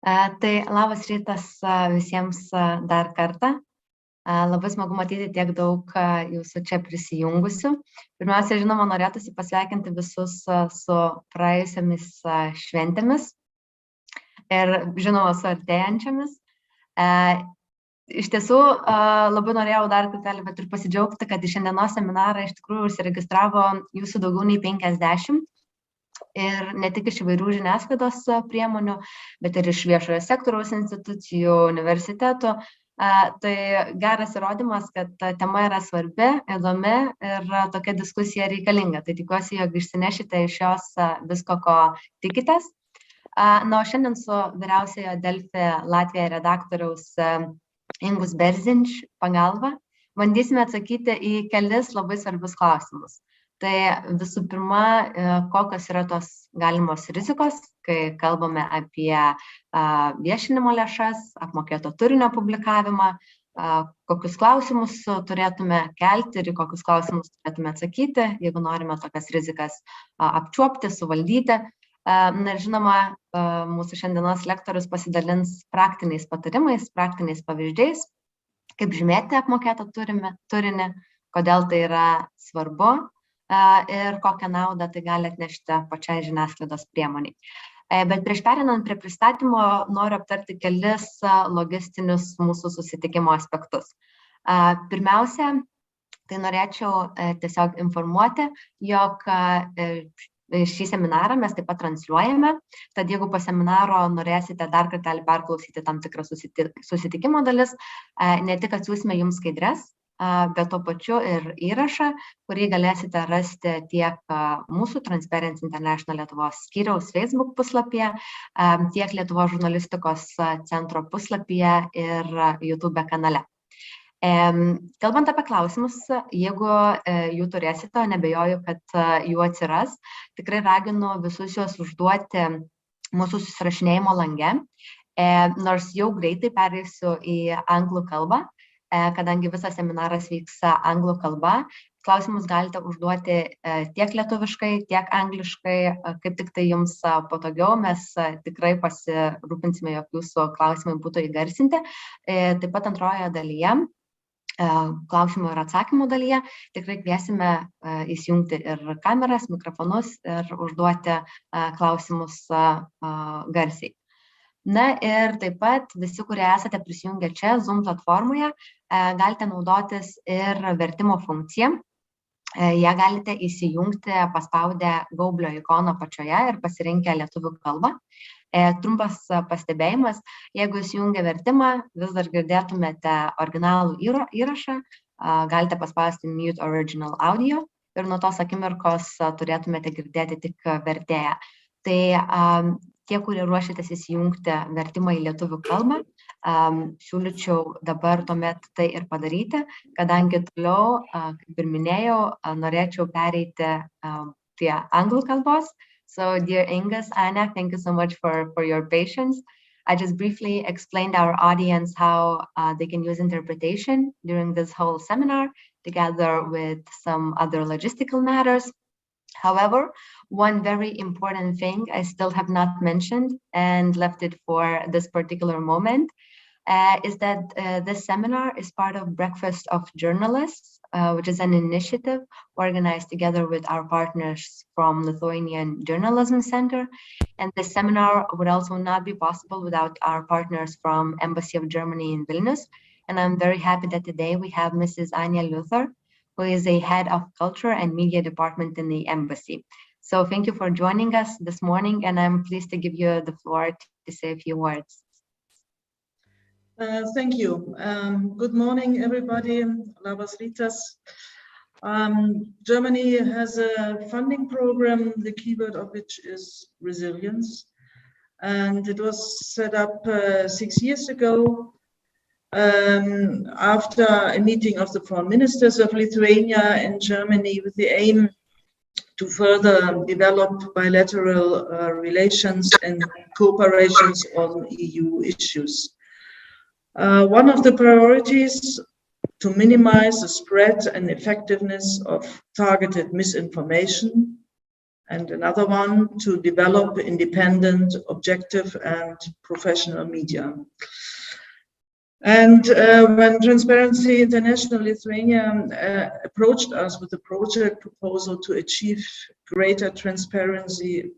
Tai labas rytas visiems dar kartą. Labai smagu matyti tiek daug jūsų čia prisijungusių. Pirmiausia, žinoma, norėtųsi pasveikinti visus su praėjusiamis šventėmis ir, žinoma, su artėjančiamis. Iš tiesų, labai norėjau dar kartelį, bet ir pasidžiaugti, kad į šiandienos seminarą iš tikrųjų užsiregistravo jūsų daugiau nei 50. Ir ne tik iš įvairių žiniasklaidos priemonių, bet ir iš viešojo sektoriaus institucijų, universitetų. Tai geras įrodymas, kad ta tema yra svarbi, įdomi ir tokia diskusija reikalinga. Tai tikiuosi, jog išsinešite iš jos visko, ko tikitės. O šiandien su vyriausiojo Delfi LV redaktoriaus Ingus Bērziņš pagalba bandysime atsakyti į kelis labai svarbius klausimus. Tai visų pirma, kokios yra tos galimos rizikos, kai kalbame apie viešinimo lėšas, apmokėto turinio publikavimą, kokius klausimus turėtume kelti ir į kokius klausimus turėtume atsakyti, jeigu norime tokias rizikas apčiuopti, suvaldyti. Na ir žinoma, mūsų šiandienos lektorius pasidalins praktiniais patarimais, praktiniais pavyzdžiais, kaip žymėti apmokėtą turinį, kodėl tai yra svarbu ir kokią naudą tai gali atnešti pačiai žiniasklaidos priemoniai. Bet prieš perinant prie pristatymo noriu aptarti kelis logistinius mūsų susitikimo aspektus. Pirmiausia, tai norėčiau tiesiog informuoti, jog šį seminarą mes taip pat transliuojame, tad jeigu po seminaro norėsite dar kartelį perklausyti tam tikrą susitikimo dalis, ne tik atsiųsime jums skaidres, bet to pačiu ir įrašą, kurį galėsite rasti tiek mūsų Transparency International Lietuvos skyriaus Facebook puslapyje, tiek Lietuvos žurnalistikos centro puslapyje ir YouTube kanale. Kalbant apie klausimus, jeigu jų turėsite, nebejoju, kad jų atsiras, tikrai raginu visus juos užduoti mūsų susirašinėjimo lange, nors jau greitai pereisiu į anglų kalbą, kadangi visas seminaras vyks anglų kalba. Klausimus galite užduoti tiek lietuviškai, tiek angliškai, kaip tik tai jums patogiau. Mes tikrai pasirūpinsime, jog jūsų klausimai būtų įgarsinti. Taip pat antrojoje dalyje, klausimų ir atsakymų dalyje, tikrai kviesime įsijungti ir kameras, mikrofonus ir užduoti klausimus garsiai. Na ir taip pat visi, kurie esate prisijungę čia Zoom platformoje, galite naudotis ir vertimo funkciją. Ją galite įsijungti paspaudę gaublio ikoną apačioje ir pasirinkę lietuvių kalbą. Trumpas pastebėjimas, jeigu įsijungia vertimą, vis dar girdėtumėte originalų įrašą, galite paspausti Mute Original Audio ir nuo tos akimirkos turėtumėte girdėti tik vertėją. Tai tie, kurie ruošiatės įsijungti vertimą į lietuvių kalbą, siūlyčiau dabar tuomet tai ir padaryti, kadangi toliau, kaip ir minėjau, norėčiau pereiti prie anglų kalbos. So, dear Ingus, Anna, thank you so much for your patience. I just briefly explained our audience how they can use interpretation during this whole seminar, together with some other logistical matters. However, one very important thing I still have not mentioned and left it for this particular moment is that this seminar is part of Breakfast of Journalists, which is an initiative organized together with our partners from Lithuanian Journalism Center. And this seminar would also not be possible without our partners from Embassy of Germany in Vilnius. And I'm very happy that today we have Mrs. Anya Luther, who is a head of culture and media department in the embassy. So thank you for joining us this morning, and I'm pleased to give you the floor to say a few words. Thank you. Good morning, everybody. Labas rytas. Germany has a funding program, the keyword of which is resilience. And it was set up 6 years ago. After a meeting of the foreign ministers of Lithuania and Germany with the aim to further develop bilateral relations and cooperations on EU issues. One of the priorities to minimize the spread and effectiveness of targeted misinformation and another one to develop independent, objective, and professional media. And when Transparency International Lithuania approached us with a project proposal to achieve greater transparency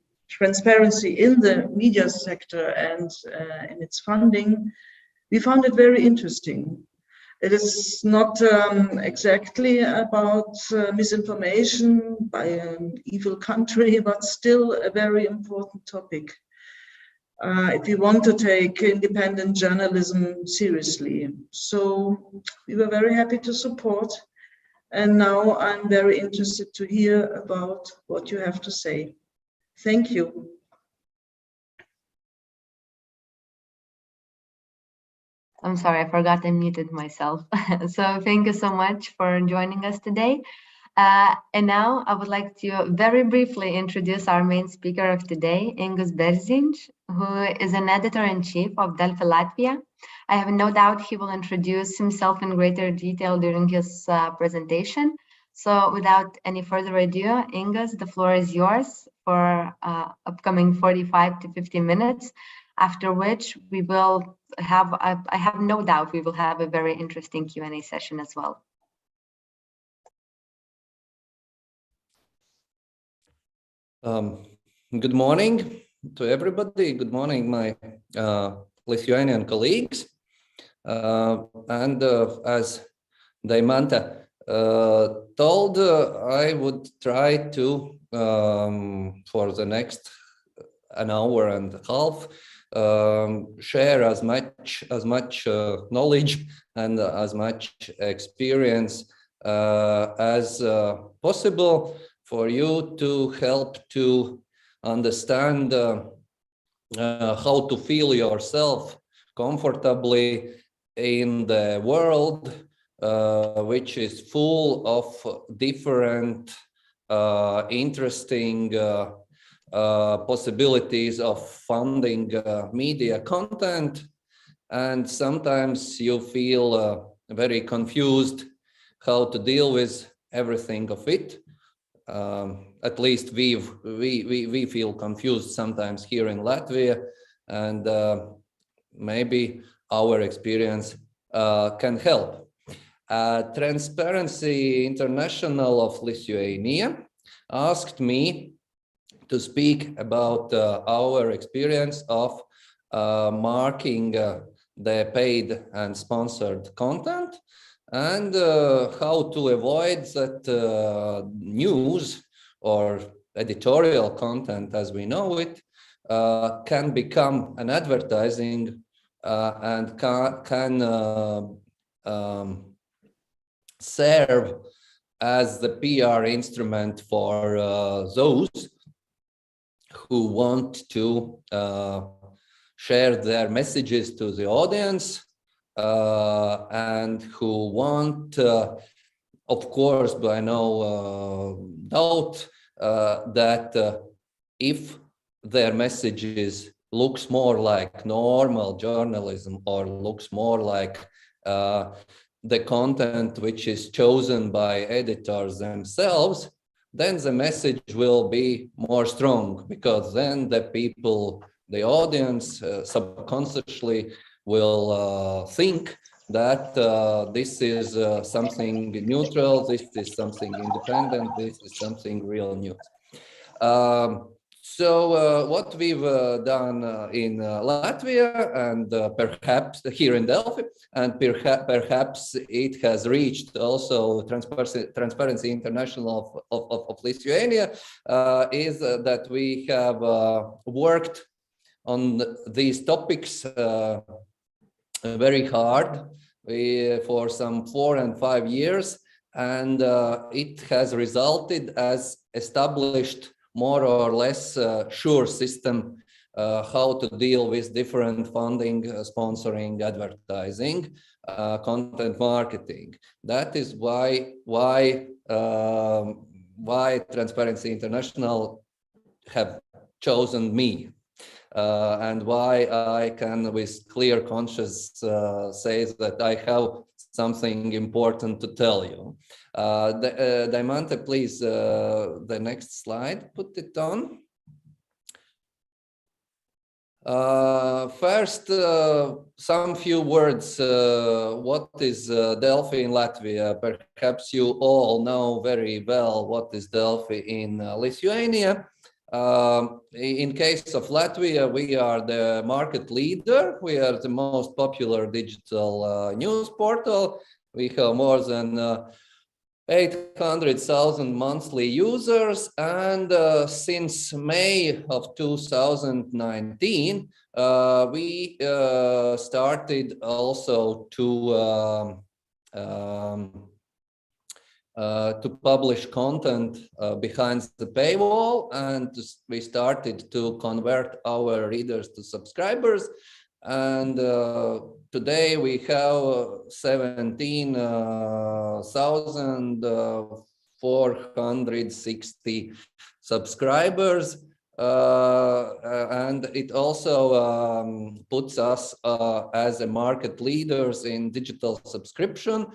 in the media sector and in its funding, we found it very interesting. It is not exactly about misinformation by an evil country, but still a very important topic. If we want to take independent journalism seriously. So we were very happy to support. And now I'm very interested to hear about what you have to say. Thank you. I'm sorry, I forgot I muted myself. So thank you so much for joining us today. And now I would like to very briefly introduce our main speaker of today, Ingus Bērziņš, who is an editor-in-chief of Delfi Latvia. I have no doubt he will introduce himself in greater detail during his presentation. So without any further ado, Ingus, the floor is yours for upcoming 45 to 50 minutes, after which we will have, I have no doubt we will have a very interesting Q&A session as well. Good morning to everybody. Good morning, my Lithuanian colleagues. And as Deimante told, I would try to, for the next an hour and a half, share as much knowledge and as much experience as possible for you to help to understand how to feel yourself comfortably in the world, which is full of different interesting possibilities of funding media content. And sometimes you feel very confused how to deal with everything of it. At least we feel confused sometimes here in Latvia, and maybe our experience can help. Transparency International of Lithuania asked me to speak about our experience of marking the paid and sponsored content, and how to avoid that news or editorial content as we know it can become an advertising and can serve as the PR instrument for those who want to share their messages to the audience and who want, of course, by no doubt, that if their messages looks more like normal journalism or looks more like the content which is chosen by editors themselves, then the message will be more strong, because then the people, the audience, subconsciously will think that this is something neutral, this is something independent, this is something real news. So what we've done in Latvia, and perhaps here in Delfi, and perhaps it has reached also Transparency International of Lithuania, is that we have worked on these topics very hard for some 4 and 5 years, and it has resulted as established more or less sure system how to deal with different funding, sponsoring, advertising, content marketing. That is why Transparency International have chosen me. and why I can with clear conscience say that I have something important to tell you. Daimante, please, the next slide, put it on. First, some few words. What is Delfi in Latvia? Perhaps you all know very well what is Delfi in Lithuania. In case of Latvia, we are the market leader. We are the most popular digital news portal. We have more than 800,000 monthly users, and since May of 2019, we started also to publish content behind the paywall, and we started to convert our readers to subscribers. And today we have 17,460 subscribers, and it also puts us as a market leaders in digital subscription.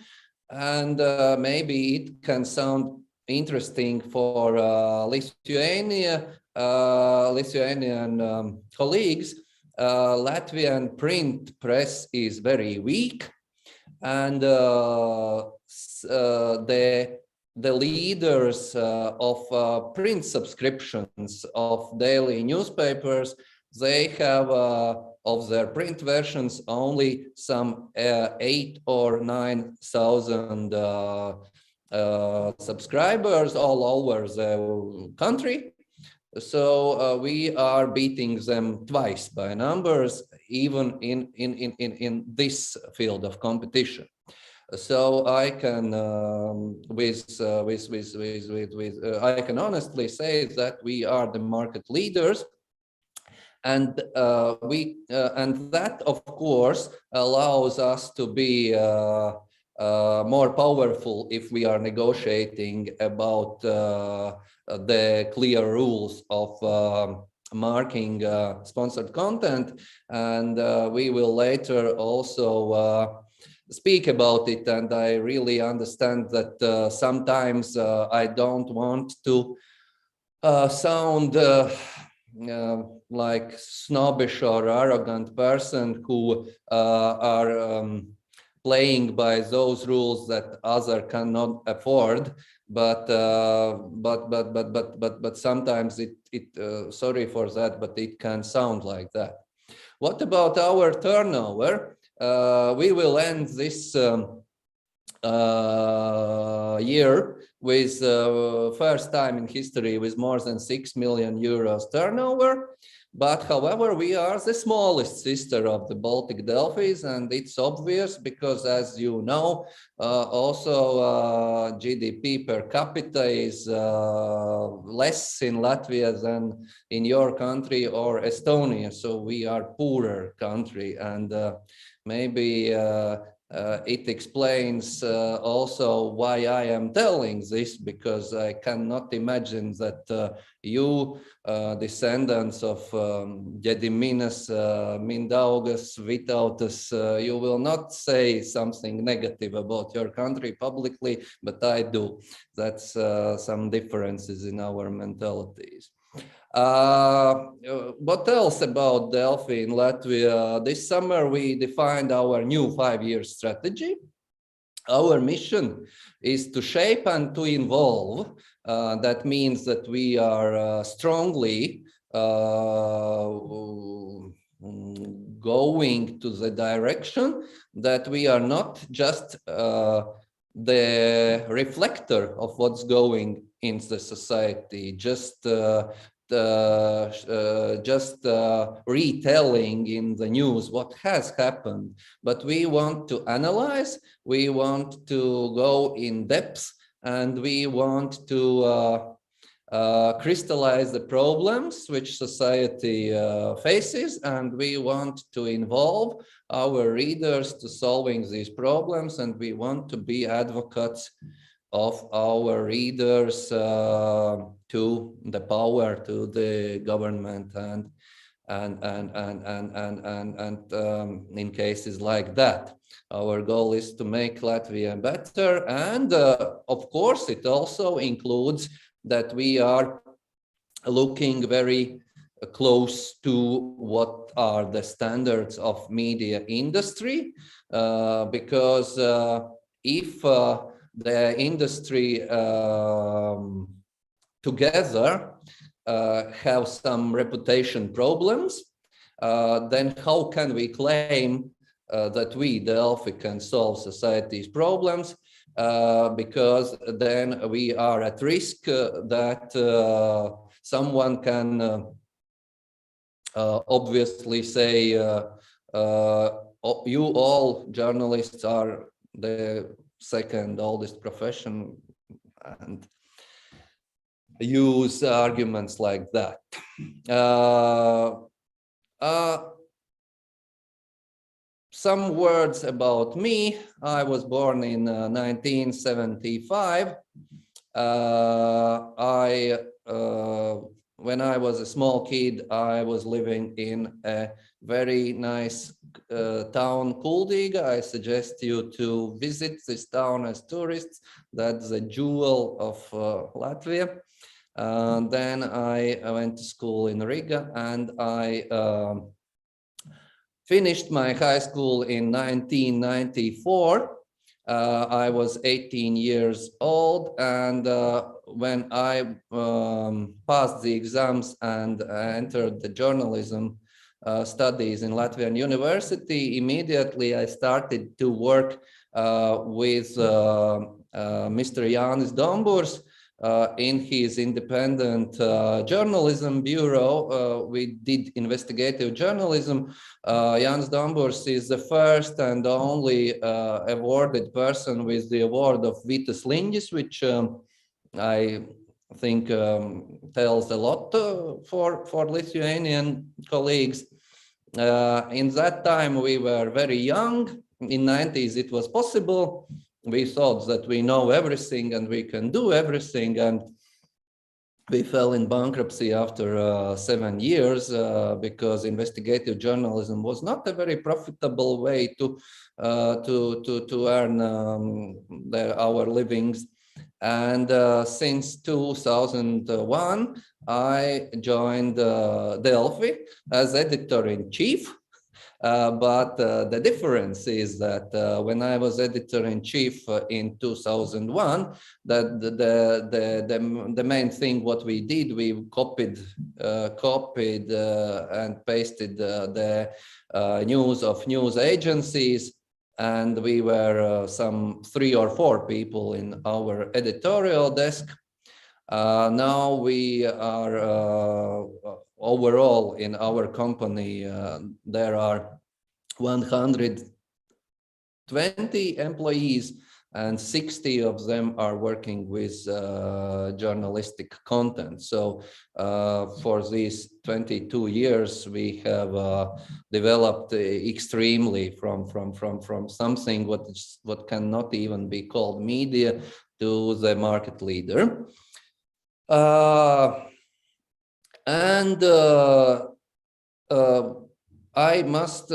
And maybe it can sound interesting for Lithuanian colleagues. Latvian print press is very weak, and the leaders of print subscriptions of daily newspapers, they have of their print versions only some 8,000 or 9,000 subscribers all over the country. So we are beating them twice by numbers, even in this field of competition. So I can I can honestly say that we are the market leaders, and that of course allows us to be more powerful if we are negotiating about the clear rules of marking sponsored content, and we will later also speak about it. And I really understand that sometimes I don't want to sound like snobbish or arrogant person who are playing by those rules that others cannot afford, but sometimes it sorry for that, but it can sound like that. What about our turnover? We will end this year with first time in history with more than 6 million euros turnover. But however, we are the smallest sister of the Baltic Delphis, and it's obvious because, as you know, also GDP per capita is less in Latvia than in your country or Estonia. So we are poorer country, and maybe it explains also why I am telling this, because I cannot imagine that you, descendants of Gediminas, Mindaugas, Vytautas, you will not say something negative about your country publicly, but I do. That's some differences in our mentalities. What else about Delfi in Latvia? This summer we defined our new 5-year strategy. Our mission is to shape and to involve. That means that we are strongly going to the direction that we are not just the reflector of what's going in the society, just retelling in the news what has happened, but we want to analyze, we want to go in depth, and we want to crystallize the problems which society faces, and we want to involve our readers to solving these problems, and we want to be advocates of our readers to the power, to the government, in cases like that. Our goal is to make Latvia better, and of course it also includes that we are looking very close to what are the standards of media industry, because if the industry together have some reputation problems, then how can we claim that we, Delfi, can solve society's problems? Because then we are at risk that someone can obviously say, you all journalists are the second oldest profession, and use arguments like that. Some words about me. I was born in 1975. When I was a small kid, I was living in a very nice town, Kuldīga. I suggest you to visit this town as tourists. That's a jewel of Latvia. Then I went to school in Riga, and I finished my high school in 1994. I was 18 years old, and when I passed the exams and entered the journalism studies in Latvian University, immediately I started to work with Mr. Jānis Domburs in his independent journalism bureau. We did investigative journalism. Jānis Domburs is the first and only awarded person with the award of Vitas Liņģis, which I think tells a lot for Lithuanian colleagues. In that time, we were very young. In 90s, it was possible. We thought that we know everything and we can do everything, and we fell in bankruptcy after 7 years because investigative journalism was not a very profitable way to earn our livings. And since 2001, I joined Delfi as editor-in-chief. But the difference is that when I was editor-in-chief in 2001, that the main thing what we did, we copied and pasted the news of news agencies, and we were some 3 or 4 people in our editorial desk. Now we are overall in our company, there are 120 employees, and 60 of them are working with journalistic content. So for these 22 years, we have developed extremely from something what cannot even be called media to the market leader. I must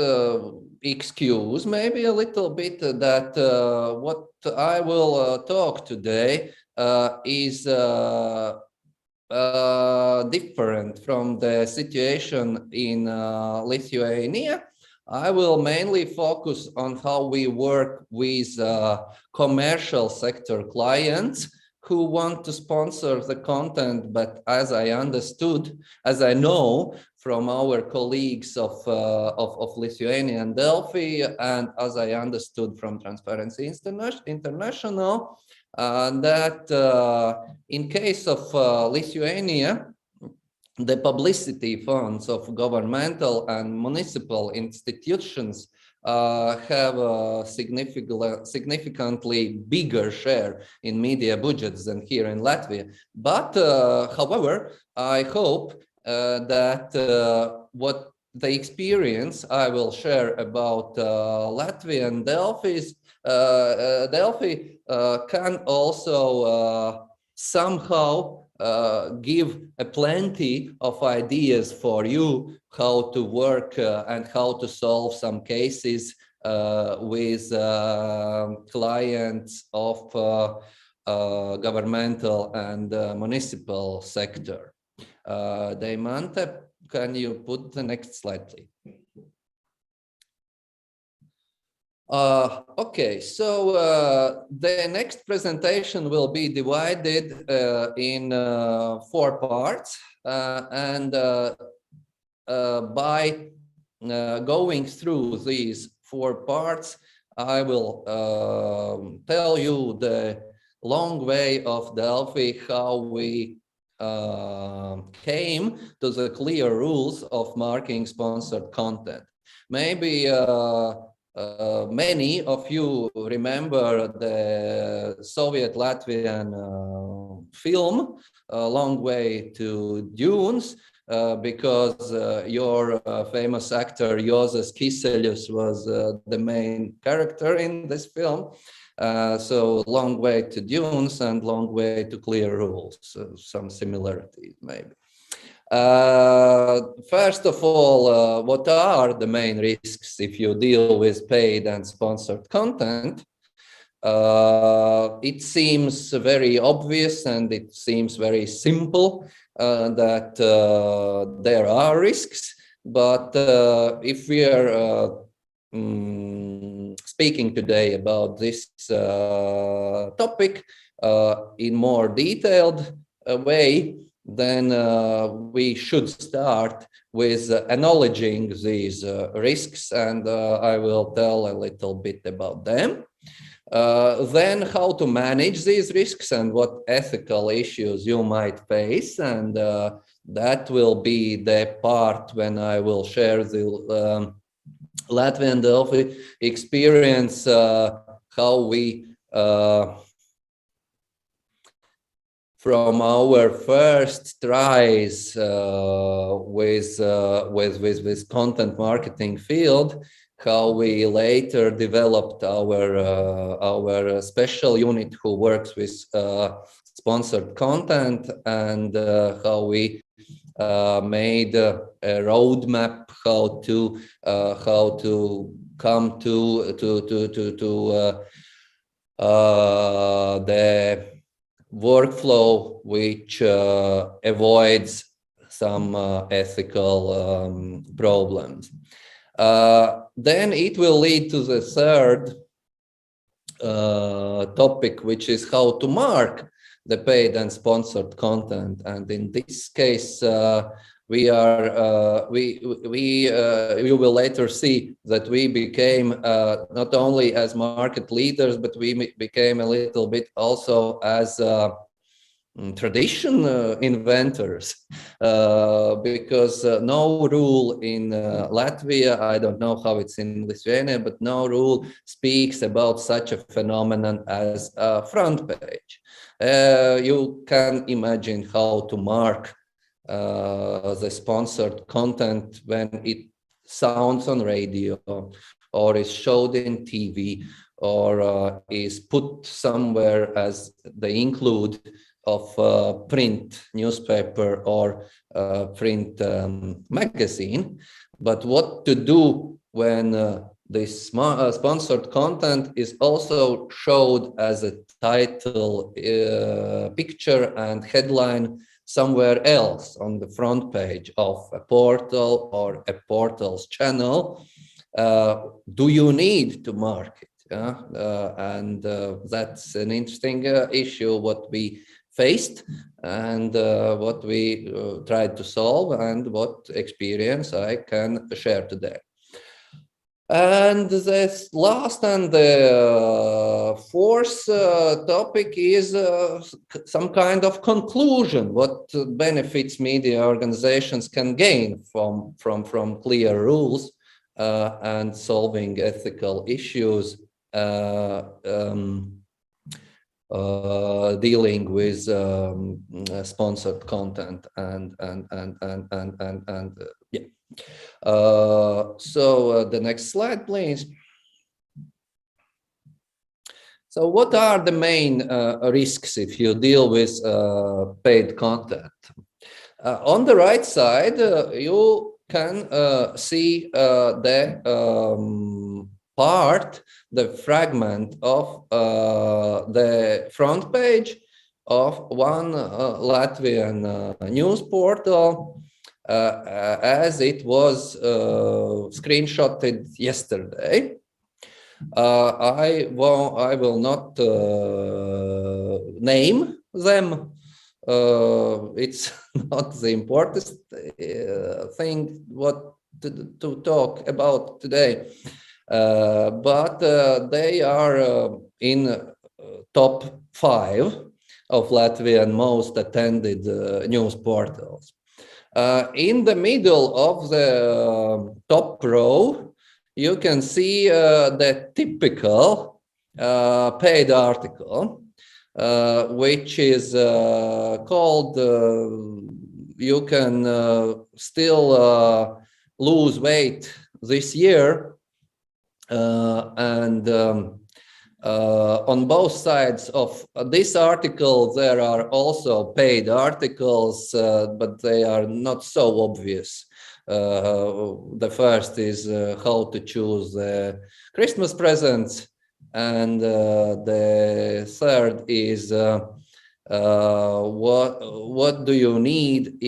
excuse maybe a little bit that what I will talk today is different from the situation in Lithuania. I will mainly focus on how we work with commercial sector clients who want to sponsor the content, but as I know from our colleagues of Lithuania and Delfi, and as I understood from Transparency International, that in case of Lithuania, the publicity funds of governmental and municipal institutions have a significantly bigger share in media budgets than here in Latvia. But however, I hope that what the experience I will share about Latvian Delfi can also somehow give plenty of ideas for you how to work and how to solve some cases with clients of governmental and municipal sector. Deimante, can you put the next slide, please? Okay, so the next presentation will be divided in 4 parts, and by going through these 4 parts, I will tell you the long way of Delfi, how we came to the clear rules of marking sponsored content. Maybe many of you remember the Soviet Latvian film, A Long Way to Dunes, because your famous actor Jozas Kiseļus was the main character in this film. So Long Way to Dunes and Long Way to Clear Rules, some similarities maybe. First of all, what are the main risks if you deal with paid and sponsored content? It seems very obvious and it seems very simple that there are risks, but if we are speaking today about this topic in more detailed way, then we should start with acknowledging these risks, and I will tell a little bit about them. Then how to manage these risks and what ethical issues you might face, and that will be the part when I will share the Latvian Delfi experience, how we from our first tries with content marketing field, how we later developed our special unit who works with sponsored content, and how we made a roadmap how to come to the workflow which avoids some ethical problems. Then it will lead to the third topic, which is how to mark the paid and sponsored content. And in this case, you will later see that we became not only as market leaders, but we became a little bit also as tradition inventors, because no rule in Latvia, I don't know how it's in Lithuania, but no rule speaks about such a phenomenon as a front page. You can imagine how to mark the sponsored content when it sounds on radio, or is showed in TV, or is put somewhere as the include of print newspaper or print magazine. But what to do when this sponsored content is also showed as a title, picture and headline somewhere else on the front page of a portal or a portal's channel? Do you need to mark it? And that's an interesting issue what we faced, and what we tried to solve, and what experience I can share today. And the last and the fourth topic is some kind of conclusion, what benefits media organizations can gain from clear rules and solving ethical issues, dealing with sponsored content and yeah. So the next slide, please. So what are the main risks if you deal with paid content? On the right side, you can see the fragment of the front page of one Latvian news portal as it was screenshotted yesterday. I will not name them. It's not the important thing what to talk about today, but they are in top 5 of Latvian most attended news portals. In the middle of the top row, you can see the typical paid article, which is called you can still lose weight this year, and on both sides of this article there are also paid articles, but they are not so obvious. The first is how to choose Christmas presents, and the third is what do you need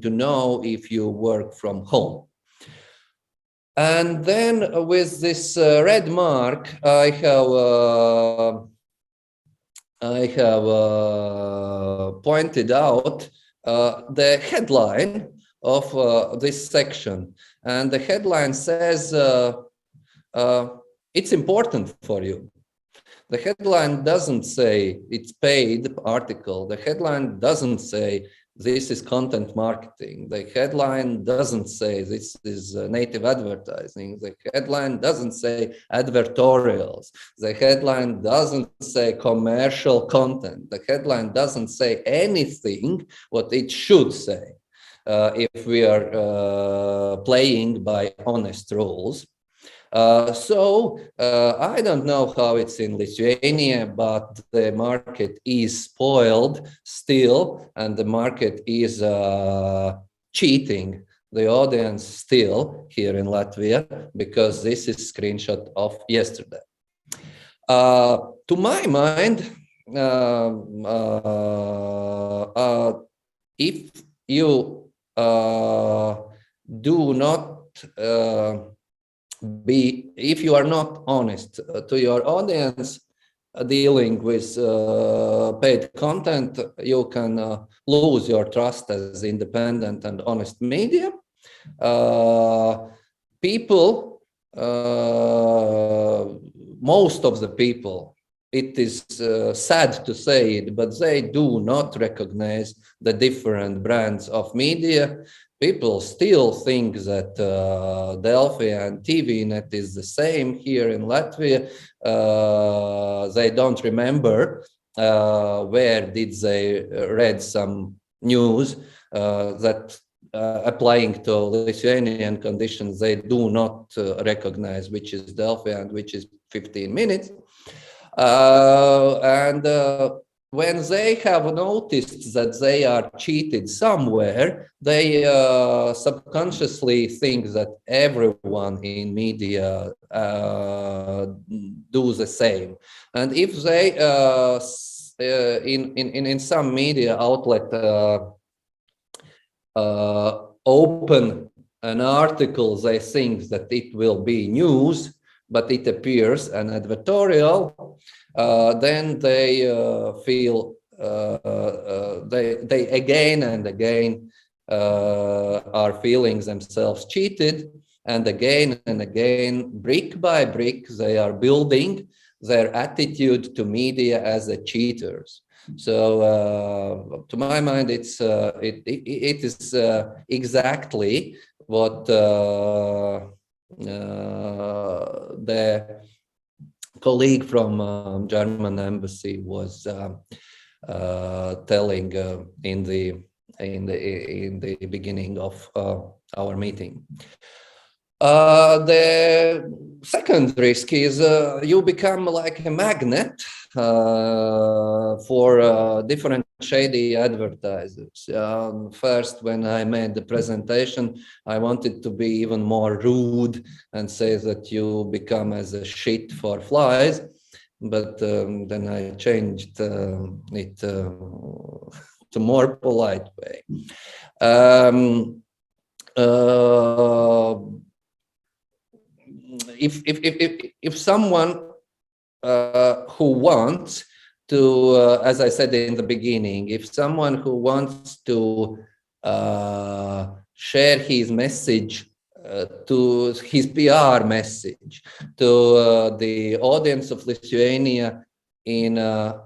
to know if you work from home. And then with this red mark, I have pointed out the headline of this section, and the headline says it's important for you. The headline doesn't say it's paid article. The headline doesn't say this is content marketing. The headline doesn't say this is native advertising. The headline doesn't say advertorials. The headline doesn't say commercial content. The headline doesn't say anything what it should say if we are playing by honest rules. So I don't know how it's in Lithuania, but the market is spoiled still, and the market is cheating the audience still here in Latvia, because this is screenshot of yesterday. To my mind, if you if you are not honest to your audience dealing with paid content, you can lose your trust as independent and honest media. People, most of the people, it is sad to say it, but they do not recognize the different brands of media. People still think that Delfi and TVNet is the same here in Latvia. They don't remember where did they read some news that applying to Lithuanian conditions, they do not recognize which is Delfi and which is 15 minutes. When they have noticed that they are cheated somewhere, they subconsciously think that everyone in media do the same. And if they, in some media outlet, open an article, they think that it will be news, but it appears an advertorial, then they feel they again and again are feeling themselves cheated, and again, brick by brick, they are building their attitude to media as a cheaters. So, to my mind, it is exactly what the colleague from German embassy was telling in the beginning of our meeting. The second risk is you become like a magnet for different shady advertisers. First, when I made the presentation, I wanted to be even more rude and say that you become as a shit for flies, but then I changed it to more polite way. If someone who wants to, as I said in the beginning, if someone who wants to share his message, to his PR message to the audience of Lithuania in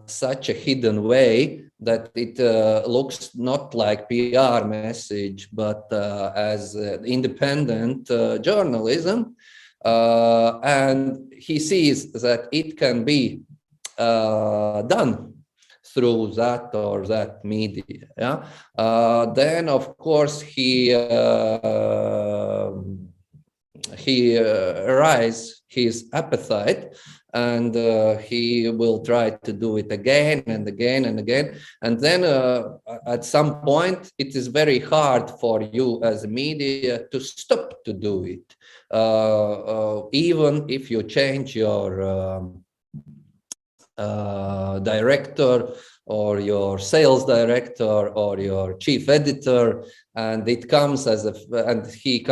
such a hidden way that it looks not like PR message, but as independent journalism, and he sees that it can be done through that or that media, yeah? Then of course he rise his appetite, and he will try to do it again and again and again, and then at some point it is very hard for you as a media to stop to do it, even if you change your director or your sales director or your chief editor, and it comes as a, and he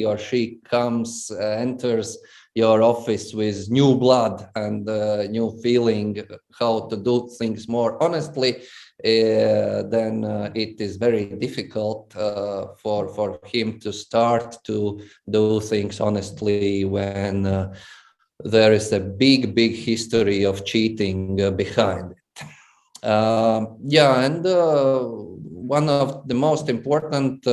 or she comes, enters your office with new blood and new feeling how to do things more honestly, then it is very difficult for him to start to do things honestly when there is a big history of cheating behind it. And one of the most important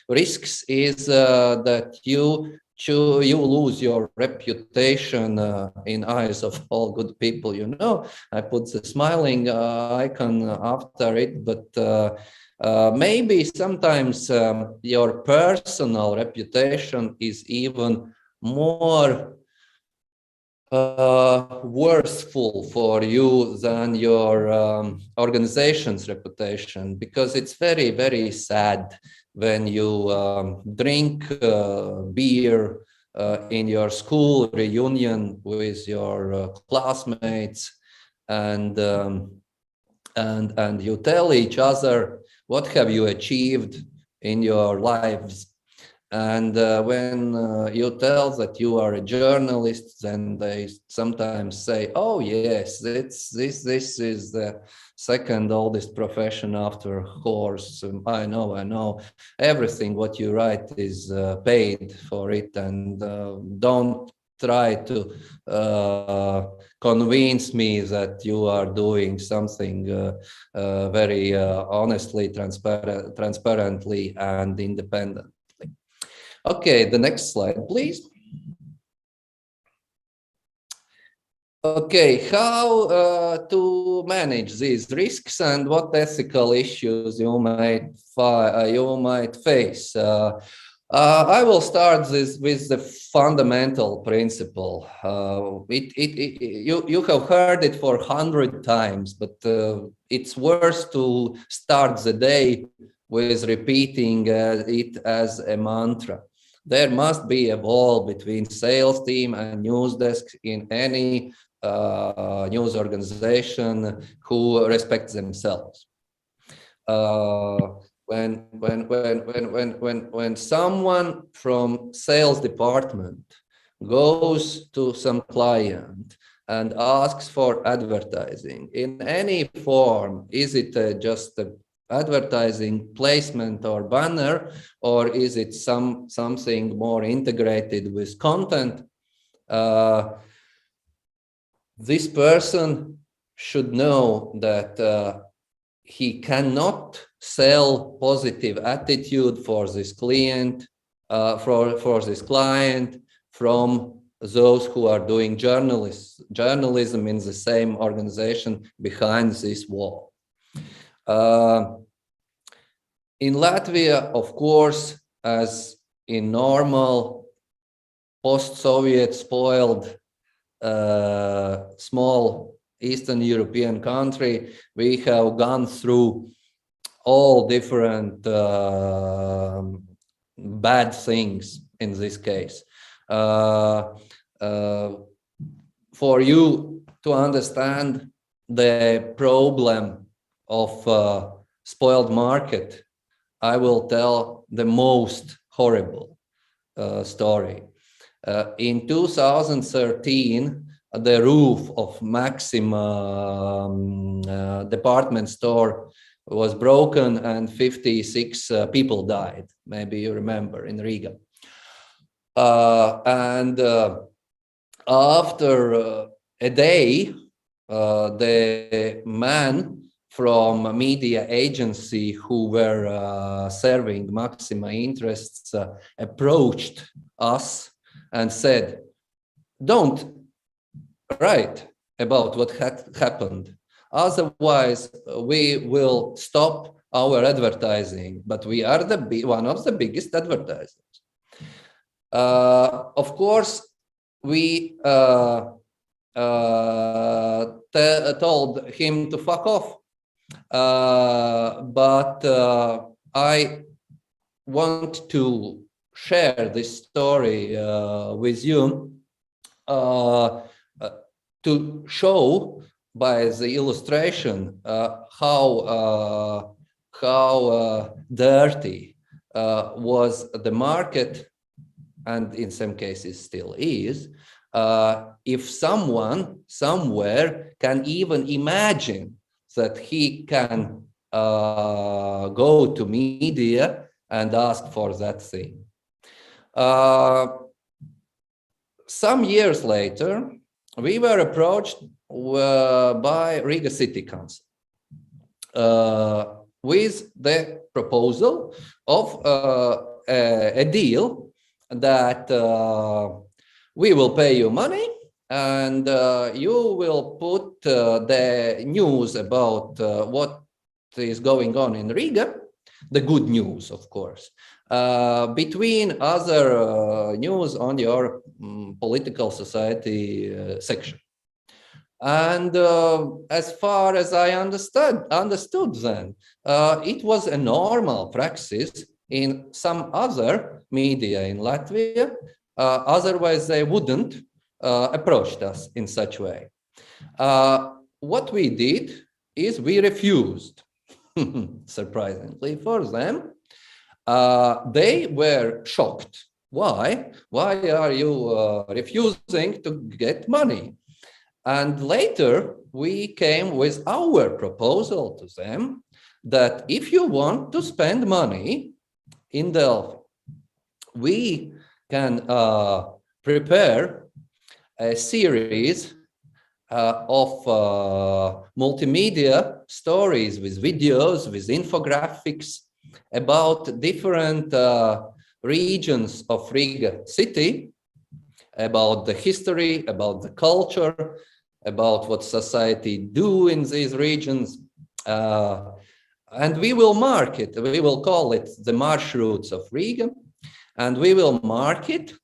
risks is that you lose your reputation in eyes of all good people. You know, I put the smiling icon after it, but maybe sometimes your personal reputation is even more worthful for you than your organization's reputation, because it's very sad when you drink beer in your school reunion with your classmates, and you tell each other what have you achieved in your lives. And when you tell that you are a journalist, then they sometimes say, "Oh yes, this is the second oldest profession after horse. I know. Everything what you write is paid for it, and don't try to convince me that you are doing something very honestly, transparently, and independent." Okay, the next slide, please. Okay, how to manage these risks and what ethical issues you might face. I will start this with the fundamental principle. You have heard it for 100 times, but it's worth to start the day with repeating it as a mantra. There must be a wall between sales team and news desk in any news organization who respects themselves. When someone from sales department goes to some client and asks for advertising in any form, is it just a advertising placement or banner, or is it something more integrated with content, this person should know that he cannot sell positive attitude for this client, for this client, from those who are doing journalism in the same organization behind this wall. In Latvia, of course, as in normal post-Soviet spoiled small Eastern European country, we have gone through all different bad things in this case. For you to understand the problem of spoiled market, I will tell the most horrible story. In 2013, the roof of Maxima department store was broken and 56 people died. Maybe you remember, in Riga. After a day, the man from media agency who were serving Maxima interests approached us and said, "Don't write about what had happened. Otherwise, we will stop our advertising, but we are one of the biggest advertisers." Of course, we told him to fuck off. But I want to share this story with you to show by the illustration how dirty was the market, and in some cases still is, if someone somewhere can even imagine that he can go to media and ask for that thing. Some years later, we were approached by Riga City Council with the proposal of a deal that we will pay you money and you will put the news about what is going on in Riga, the good news, of course, between other news on your political society section. And as far as I understood then, it was a normal practice in some other media in Latvia. Otherwise, they wouldn't approached us in such way. What we did is we refused, surprisingly for them. They were shocked. Why? Why are you refusing to get money? And later we came with our proposal to them that if you want to spend money in Delfi, we can prepare a series of multimedia stories with videos, with infographics about different regions of Riga city, about the history, about the culture, about what society do in these regions. And we will mark it, we will call it the marshroutes of Riga, and we will mark it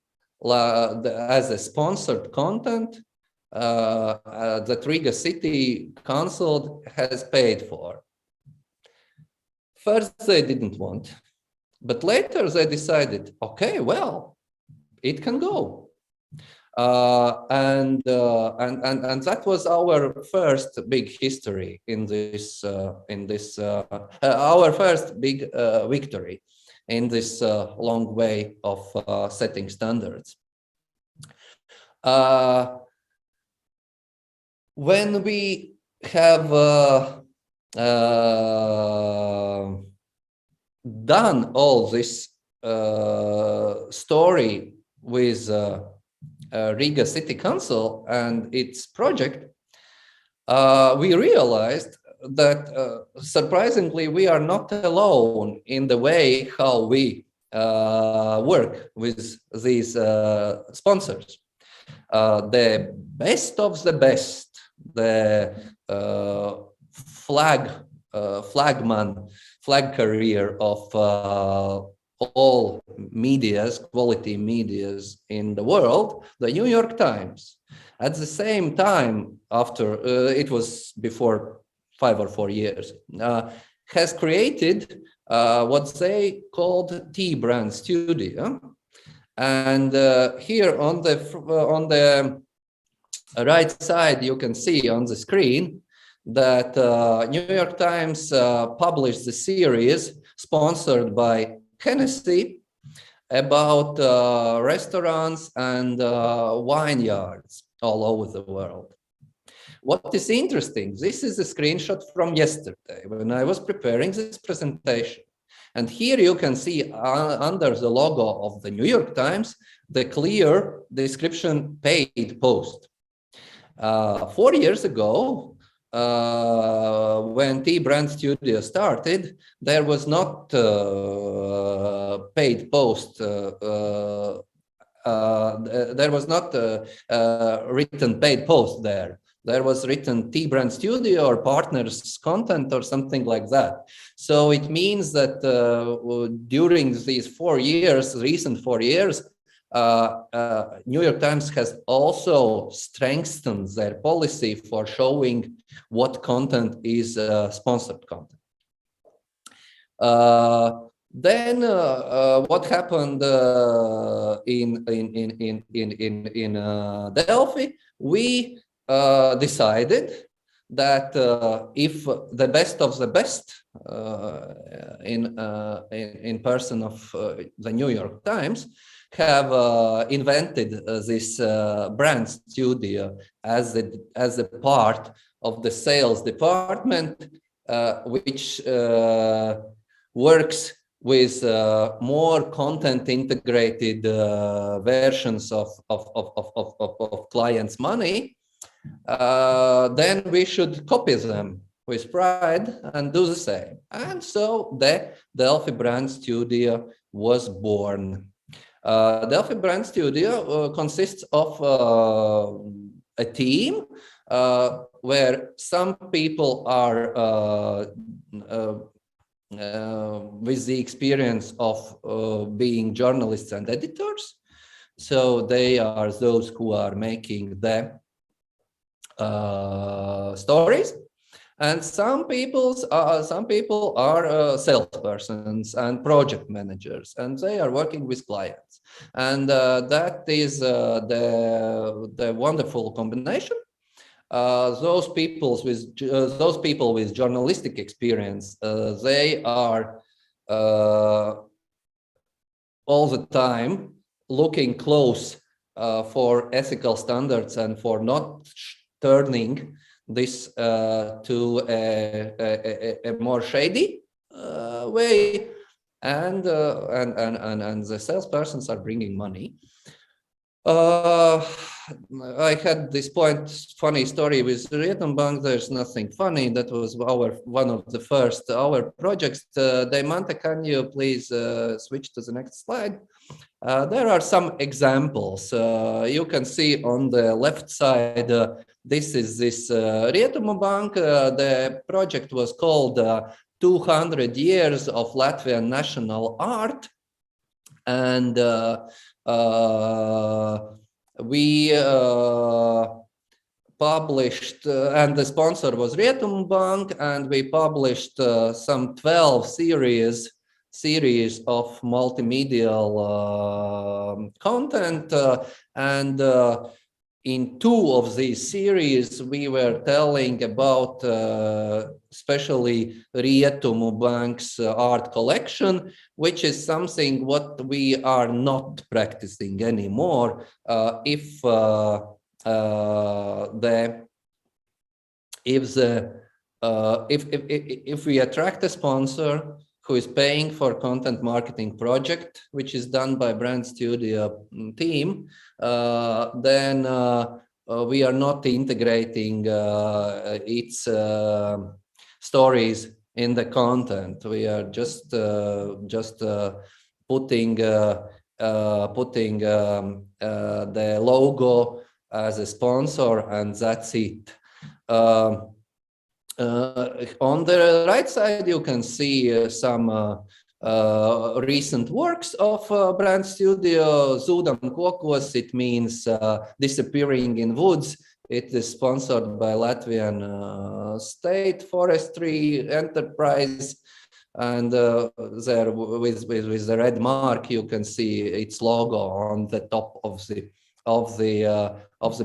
as a sponsored content that Riga City Council has paid for. First, they didn't want, but later they decided, okay, well, it can go. And that was our first big history in this, our first big victory in this long way of setting standards. When we have done all this story with Riga City Council and its project, we realized that surprisingly we are not alone in the way how we work with these sponsors. The best of the best, the flag career of all medias, quality medias in the world, the New York Times, at the same time, after it was before 5 or 4 years, has created what they called T-brand studio. And here on the right side, you can see on the screen that New York Times published the series sponsored by Hennessy about restaurants and vineyards all over the world. What is interesting, this is a screenshot from yesterday when I was preparing this presentation. And here you can see under the logo of the New York Times, the clear description paid post. 4 years ago, when T-Brand Studio started, there was not paid post. There was not written paid post there. There was written T-Brand Studio or Partners Content or something like that. So it means that during these 4 years, recent 4 years, New York Times has also strengthened their policy for showing what content is sponsored content. Then what happened in Delfi? We decided that if the best of the best in person of the New York Times have invented this brand studio as a part of the sales department, which works with more content integrated versions of clients' money, then we should copy them with pride and do the same. And so the Delfi Brand Studio was born. Delfi Brand Studio consists of a team where some people are with the experience of being journalists and editors. So they are those who are making the stories. And some people are salespersons and project managers, and they are working with clients. And that is the wonderful combination. Those people with journalistic experience, they are all the time looking close for ethical standards and for not turning this to a more shady way, and the salespersons are bringing money. I had this funny story with Rietenbank. There's nothing funny. That was one of the first projects. Daimante, can you please switch to the next slide? There are some examples. You can see on the left side, this is Rietenbank. The project was called 200 Years of Latvian National Art. And we published, and the sponsor was Rietenbank, and we published some 12 series of multimedial content, and in 2 of these series we were telling about especially Rietenbank's art collection, which is something what we are not practicing anymore. If we attract a sponsor who is paying for content marketing project, which is done by Brand Studio team, then we are not integrating its stories in the content. We are just putting the logo as a sponsor, and that's it. On the right side, you can see some recent works of brand studio. Zūdam kokos, it means disappearing in woods. It is sponsored by Latvian State Forestry Enterprise, and there with the red mark you can see its logo on the top of the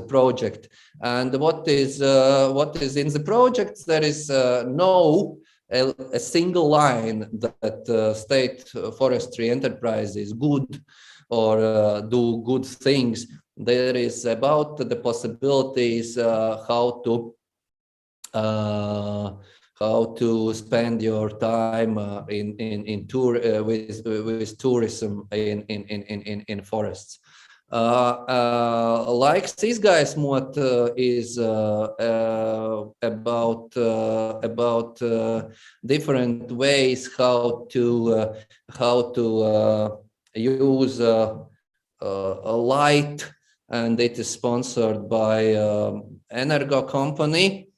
project. And what is in the project? There is no a single line that State Forestry Enterprise is good or do good things. There is about the possibilities how to spend your time in with tourism in forests. Like these guys, what is about different ways how to use a light, and it is sponsored by Energo company,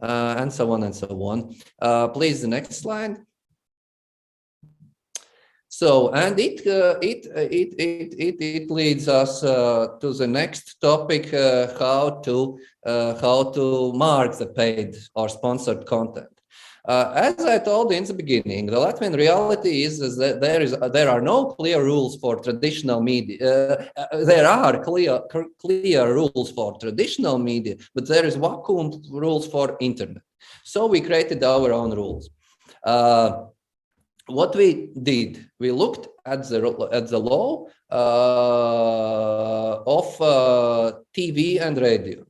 and so on and so on. Please, the next slide. So, and it leads us to the next topic: how to mark the paid or sponsored content. As I told in the beginning, the Latvian reality is that there are no clear rules for traditional media. There are clear rules for traditional media, but there is vacuum rules for internet. So we created our own rules. What we did, we looked at the law of TV and radio.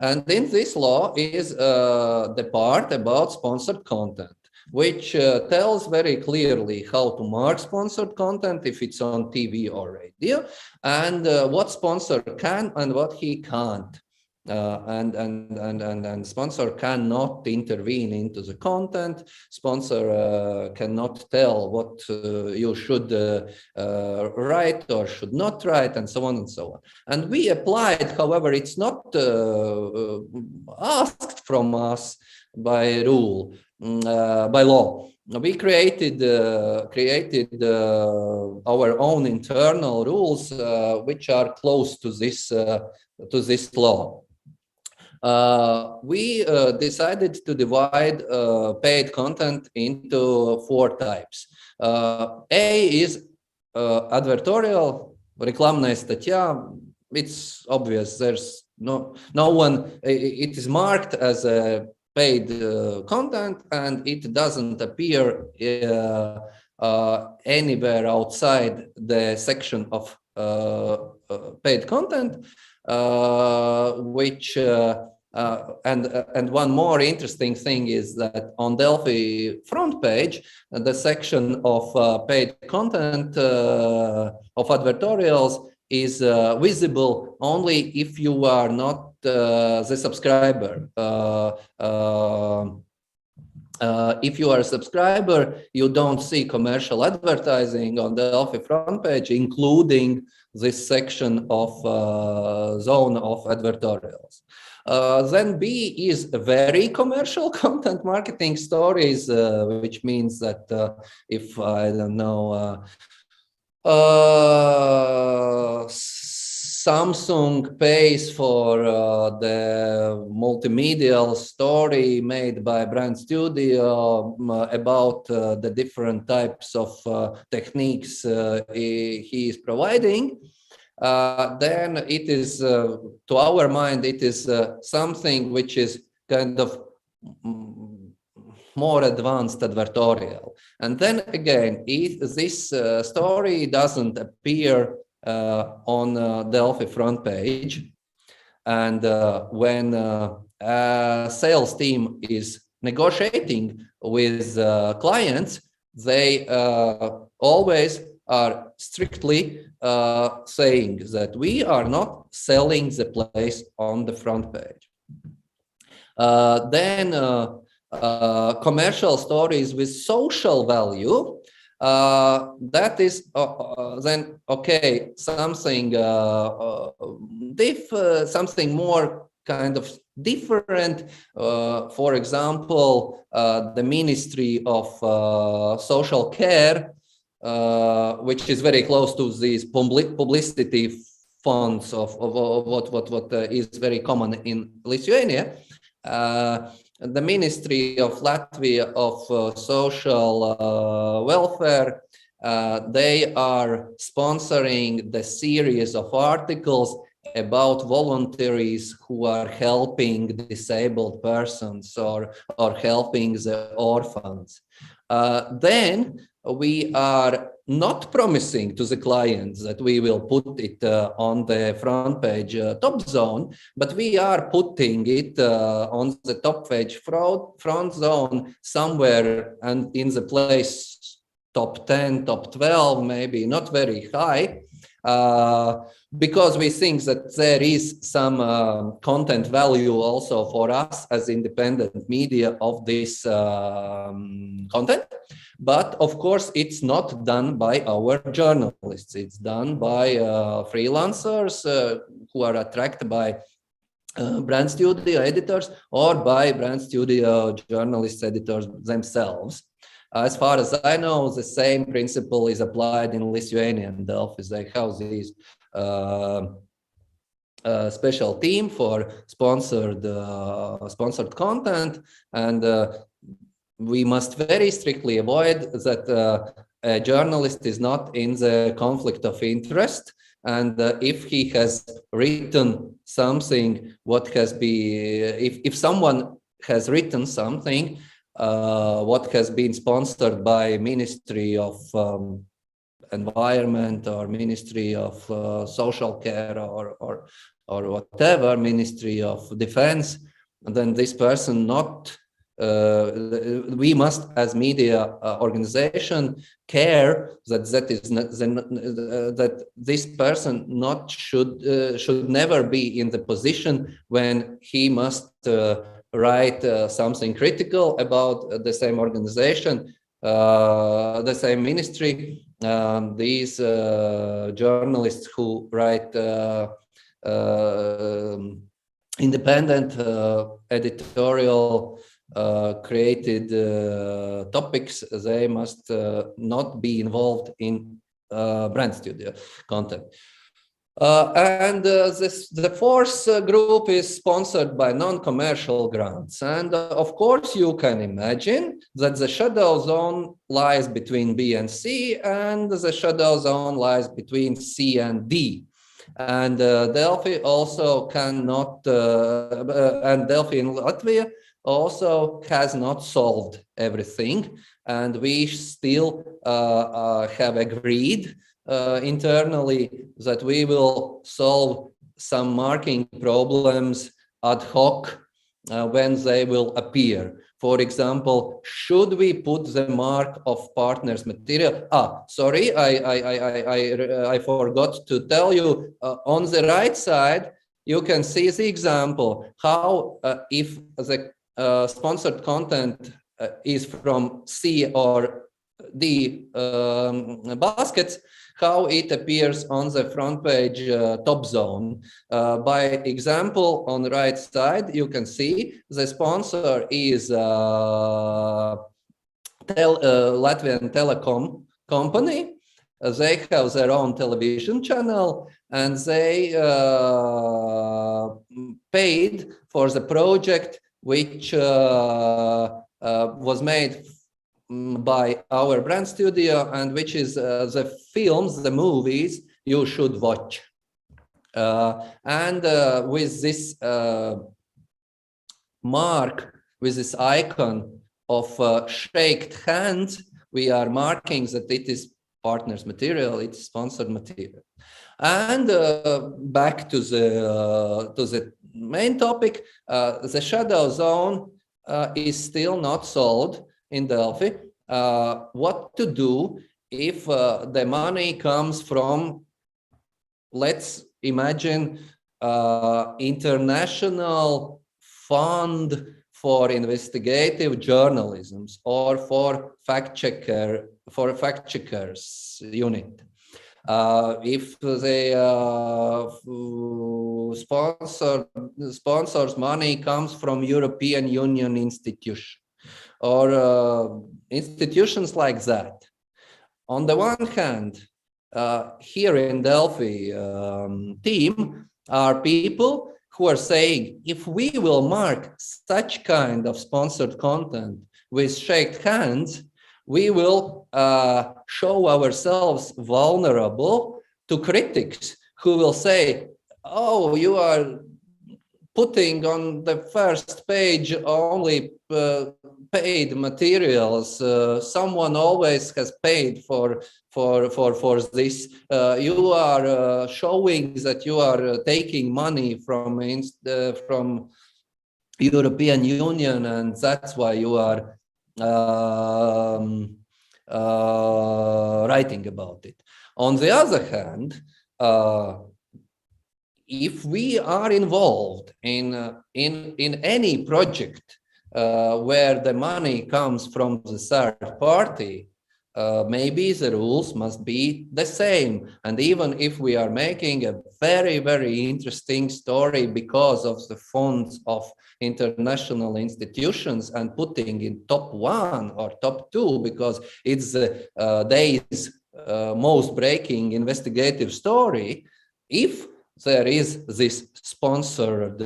And in this law is the part about sponsored content, which tells very clearly how to mark sponsored content if it's on TV or radio, and what sponsor can and what he can't. And sponsor cannot intervene into the content. Sponsor cannot tell what you should write or should not write, and so on and so on. And we applied, however, it's not asked from us by rule, by law. We created our own internal rules, which are close to this law. We decided to divide paid content into 4 types. A is advertorial, reklamная статья. It's obvious. There's no one. It is marked as a paid content, and it doesn't appear anywhere outside the section of paid content, which and one more interesting thing is that on Delfi front page, the section of paid content of advertorials is visible only if you are not the subscriber. If you are a subscriber, you don't see commercial advertising on the Delfi front page, including this section of zone of advertorials. Then B is very commercial content marketing stories, which means that if, I don't know, Samsung pays for the multimedial story made by brand studio about the different types of techniques he is providing, then it is, to our mind, it is something which is kind of more advanced advertorial. And then again, if this story doesn't appear on Delfi front page, and when a sales team is negotiating with clients, they always are strictly saying that we are not selling the place on the front page. Then commercial stories with social value, that is then okay, something something more kind of different. For example, the Ministry of Social Care which is very close to these publicity funds of what is very common in Lithuania. The Ministry of Latvia of Social Welfare, they are sponsoring the series of articles about volunteers who are helping disabled persons or helping the orphans. Then we are not promising to the clients that we will put it on the front page top zone, but we are putting it on the top page front zone somewhere and in the place top 10, top 12, maybe not very high, because we think that there is some content value also for us as independent media of this content. But of course, it's not done by our journalists. It's done by freelancers who are attracted by brand studio editors or by brand studio journalists, editors themselves. As far as I know, the same principle is applied in Lithuania and Delfi. They have this special team for sponsored content, and we must very strictly avoid that a journalist is not in the conflict of interest. And if he has written something, if someone has written something, what has been sponsored by Ministry of Environment or Ministry of Social Care or whatever, Ministry of Defense, then this person not. We must, as media organization, care that this person not should never be in the position when he must write something critical about the same organization, the same ministry. These journalists who write independent editorial created topics, they must not be involved in brand studio content. And the fourth group is sponsored by non-commercial grants. And of course, you can imagine that the shadow zone lies between B and C, and the shadow zone lies between C and D. And Delfi also cannot, and Delfi in Latvia also has not solved everything, and we still have agreed internally that we will solve some marking problems ad hoc when they will appear. For example, should we put the mark of partners material? Sorry, I forgot to tell you, on the right side, you can see the example how if the sponsored content is from C or D baskets, how it appears on the front page top zone. By example, on the right side, you can see the sponsor is Latvian Telecom company. They have their own television channel, and they paid for the project which was made by our brand studio, and which is the films, the movies you should watch. And with this mark, with this icon of shaked hands, we are marking that it is partners material, it's sponsored material. And back to the main topic, the shadow zone is still not solved in Delfi. What to do if the money comes from, let's imagine, international fund for investigative journalism or for fact checkers unit. If the sponsors money comes from European Union institution or institutions like that, On the one hand, here in Delphi team are people who are saying, if we will mark such kind of sponsored content with shake hands, we will show ourselves vulnerable to critics who will say, oh, you are putting on the first page only paid materials. Someone always has paid for this. You are showing that you are taking money from European Union, and that's why you are writing about it. On the other hand, if we are involved in any project where the money comes from the third party, maybe the rules must be the same. And even if we are making a very, very interesting story because of the funds of international institutions and putting in top 1 or top 2 because it's the day's most breaking investigative story, if there is this sponsored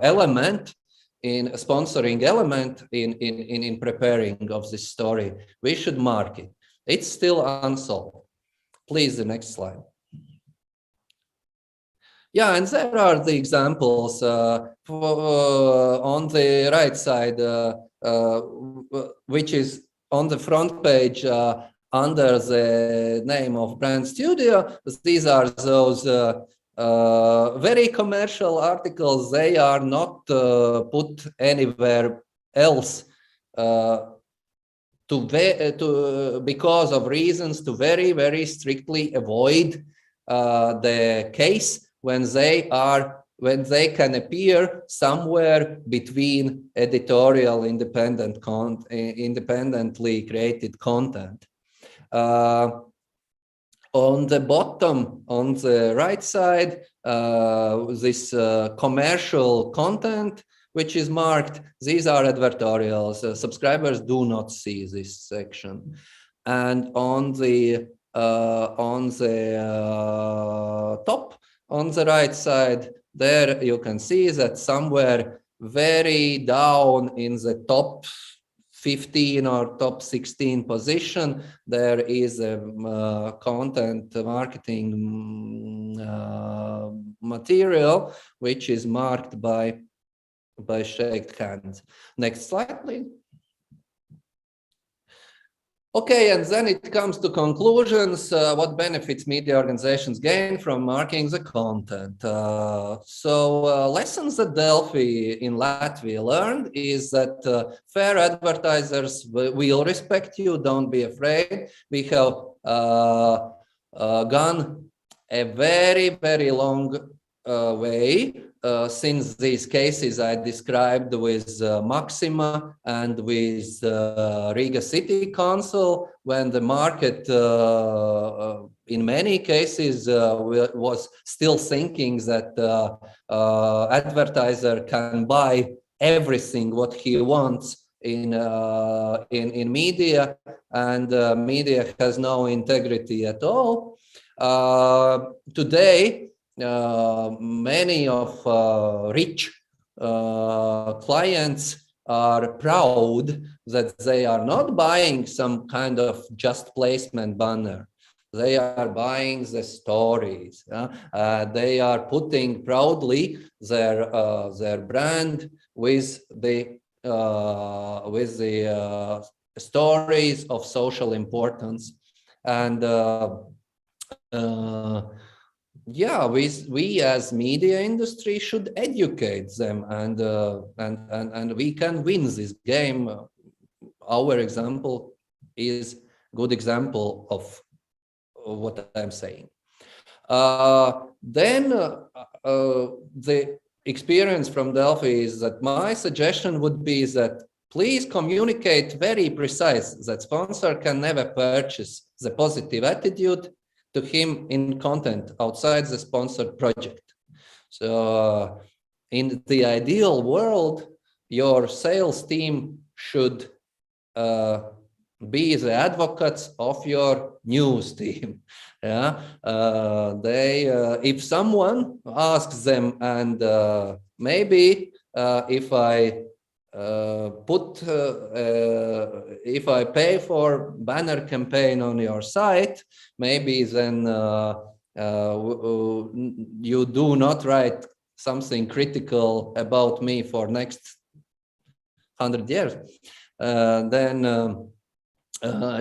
element sponsoring element in preparing of this story, we should mark it. It's still unsolved. Please, the next slide. Yeah, and there are the examples on the right side, which is on the front page under the name of Brand Studio. These are those very commercial articles. They are not put anywhere else because of reasons to very, very strictly avoid the case when they can appear somewhere between editorial independently created content. On the bottom, on the right side, this commercial content, which is marked, these are advertorials. Subscribers do not see this section. And on the top, on the right side, there you can see that somewhere very down in the top 15 or top 16 position, there is a content marketing material which is marked by shake hands. Next slide, please. Okay, and then it comes to conclusions. What benefits media organizations gain from marking the content? Lessons that Delphi in Latvia learned is that fair advertisers will respect you. Don't be afraid. We have gone a very, very long way since these cases I described with Maxima and with Riga City Council, when the market in many cases was still thinking that advertiser can buy everything what he wants in media, and media has no integrity at all. Today, many of rich clients are proud that they are not buying some kind of just placement banner. They are buying the stories. They are putting proudly their brand with the stories of social importance. And yeah, we as media industry should educate them, and we can win this game. Our example is good example of what I'm saying. Then the experience from Delphi is that my suggestion would be that please communicate very precise that sponsor can never purchase the positive attitude to him in content outside the sponsored project. So in the ideal world, your sales team should be the advocates of your news team. Yeah, if someone asks them, and maybe if I if I pay for banner campaign on your site, maybe then you do not write something critical about me for next 100 years. Then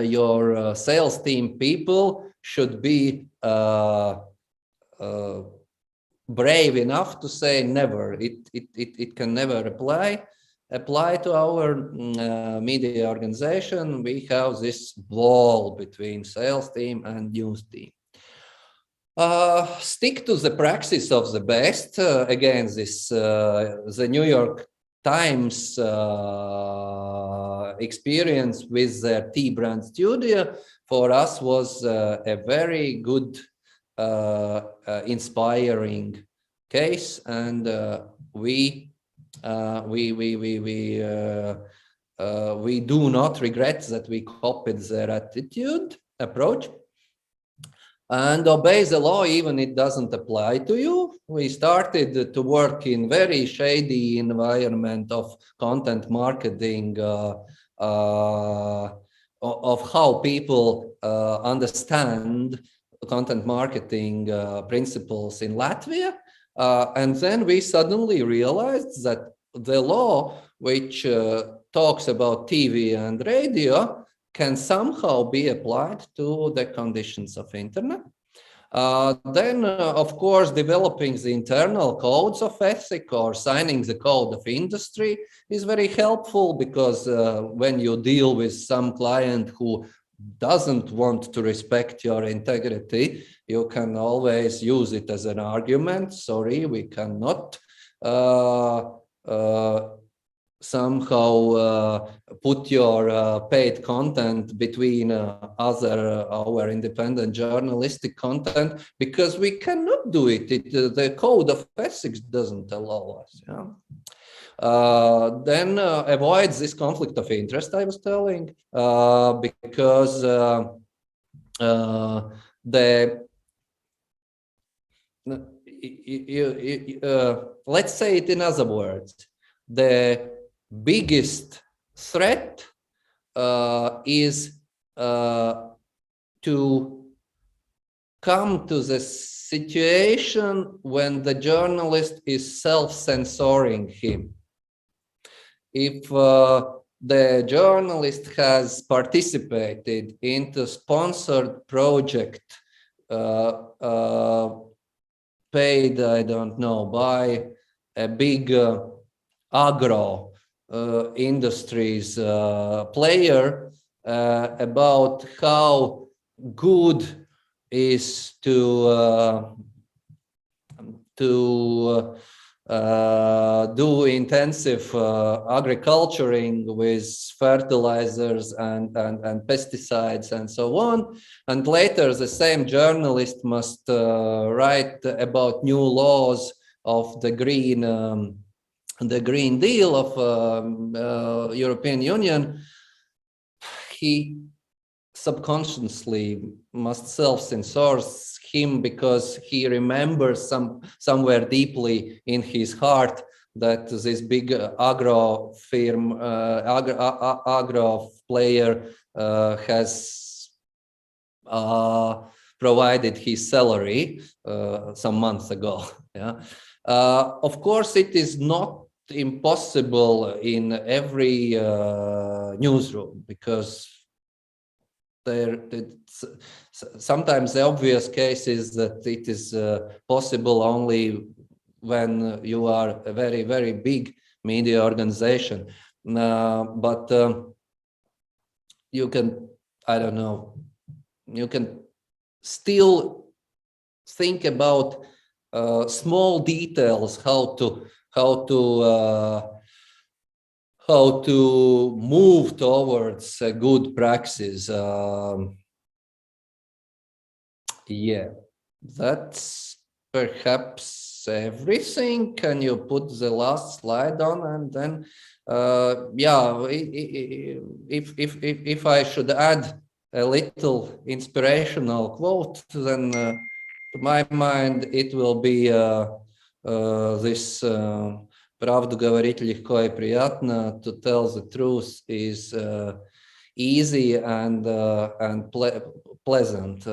your sales team people should be brave enough to say never. It can never apply to our media organization. We have this wall between sales team and news team. Stick to the practice of the best. Again, this the New York Times experience with their T-brand studio for us was a very good, inspiring case, and we do not regret that we copied their approach, and obey the law even it doesn't apply to you. We started to work in very shady environment of content marketing, of how people understand content marketing principles in Latvia. And then we suddenly realized that the law, which talks about TV and radio, can somehow be applied to the conditions of internet. Then, of course, developing the internal codes of ethics or signing the code of industry is very helpful, because when you deal with some client who doesn't want to respect your integrity, you can always use it as an argument. Sorry, we cannot somehow put your paid content between our independent journalistic content, because we cannot do it. The code of ethics doesn't allow us. Yeah? Then avoid this conflict of interest I was telling, because let's say it in other words, the biggest threat is to come to the situation when the journalist is self-censoring him. If the journalist has participated into sponsored project paid, I don't know, by a big agro industries player about how good is to do intensive agriculturing with fertilizers and pesticides and so on, and later the same journalist must write about new laws of the Green Deal of European Union. He subconsciously must self-censor him, because he remembers somewhere deeply in his heart that this big agro player has provided his salary some months ago. Yeah. Of course, it is not impossible in every newsroom, because sometimes the obvious case is that it is possible only when you are a very, very big media organization. But you can, I don't know, you can still think about small details, how to move towards a good praxis. Yeah, that's perhaps everything. Can you put the last slide on, and then Yeah, if I should add a little inspirational quote, then to my mind it will be this "Правду говорить легко и приятно, to tell the truth is easy and pleasant,"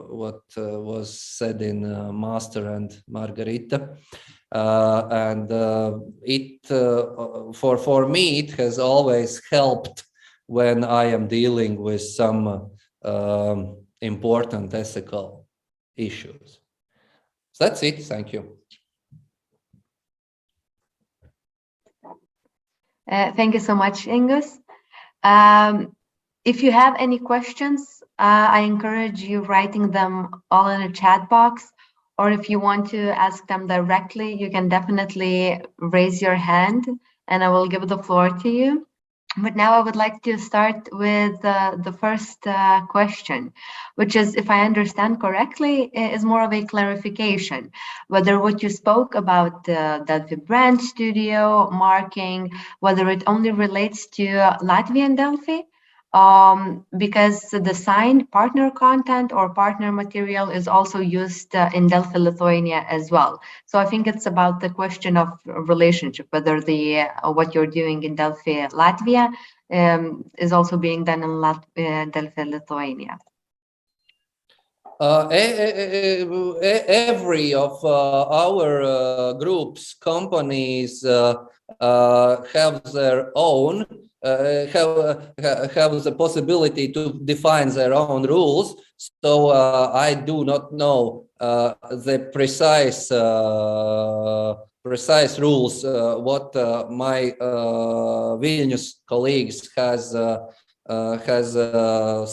what was said in Master and Margarita. And it for me it has always helped when I am dealing with some important ethical issues. So that's it. Thank you. Thank you so much, Ingus. If you have any questions, I encourage you writing them all in a chat box, or if you want to ask them directly, you can definitely raise your hand and I will give the floor to you. But now I would like to start with the first question, which is, if I understand correctly, is more of a clarification, whether what you spoke about the Delfi brand studio marking, whether it only relates to Latvian Delfi, because the signed partner content or partner material is also used in Delfi Lithuania as well. So I think it's about the question of relationship, whether the what you're doing in Delfi Latvia is also being done in Delfi Lithuania. Every of our groups, companies have their own, have the possibility to define their own rules. So I do not know the precise rules what my Vilnius colleagues has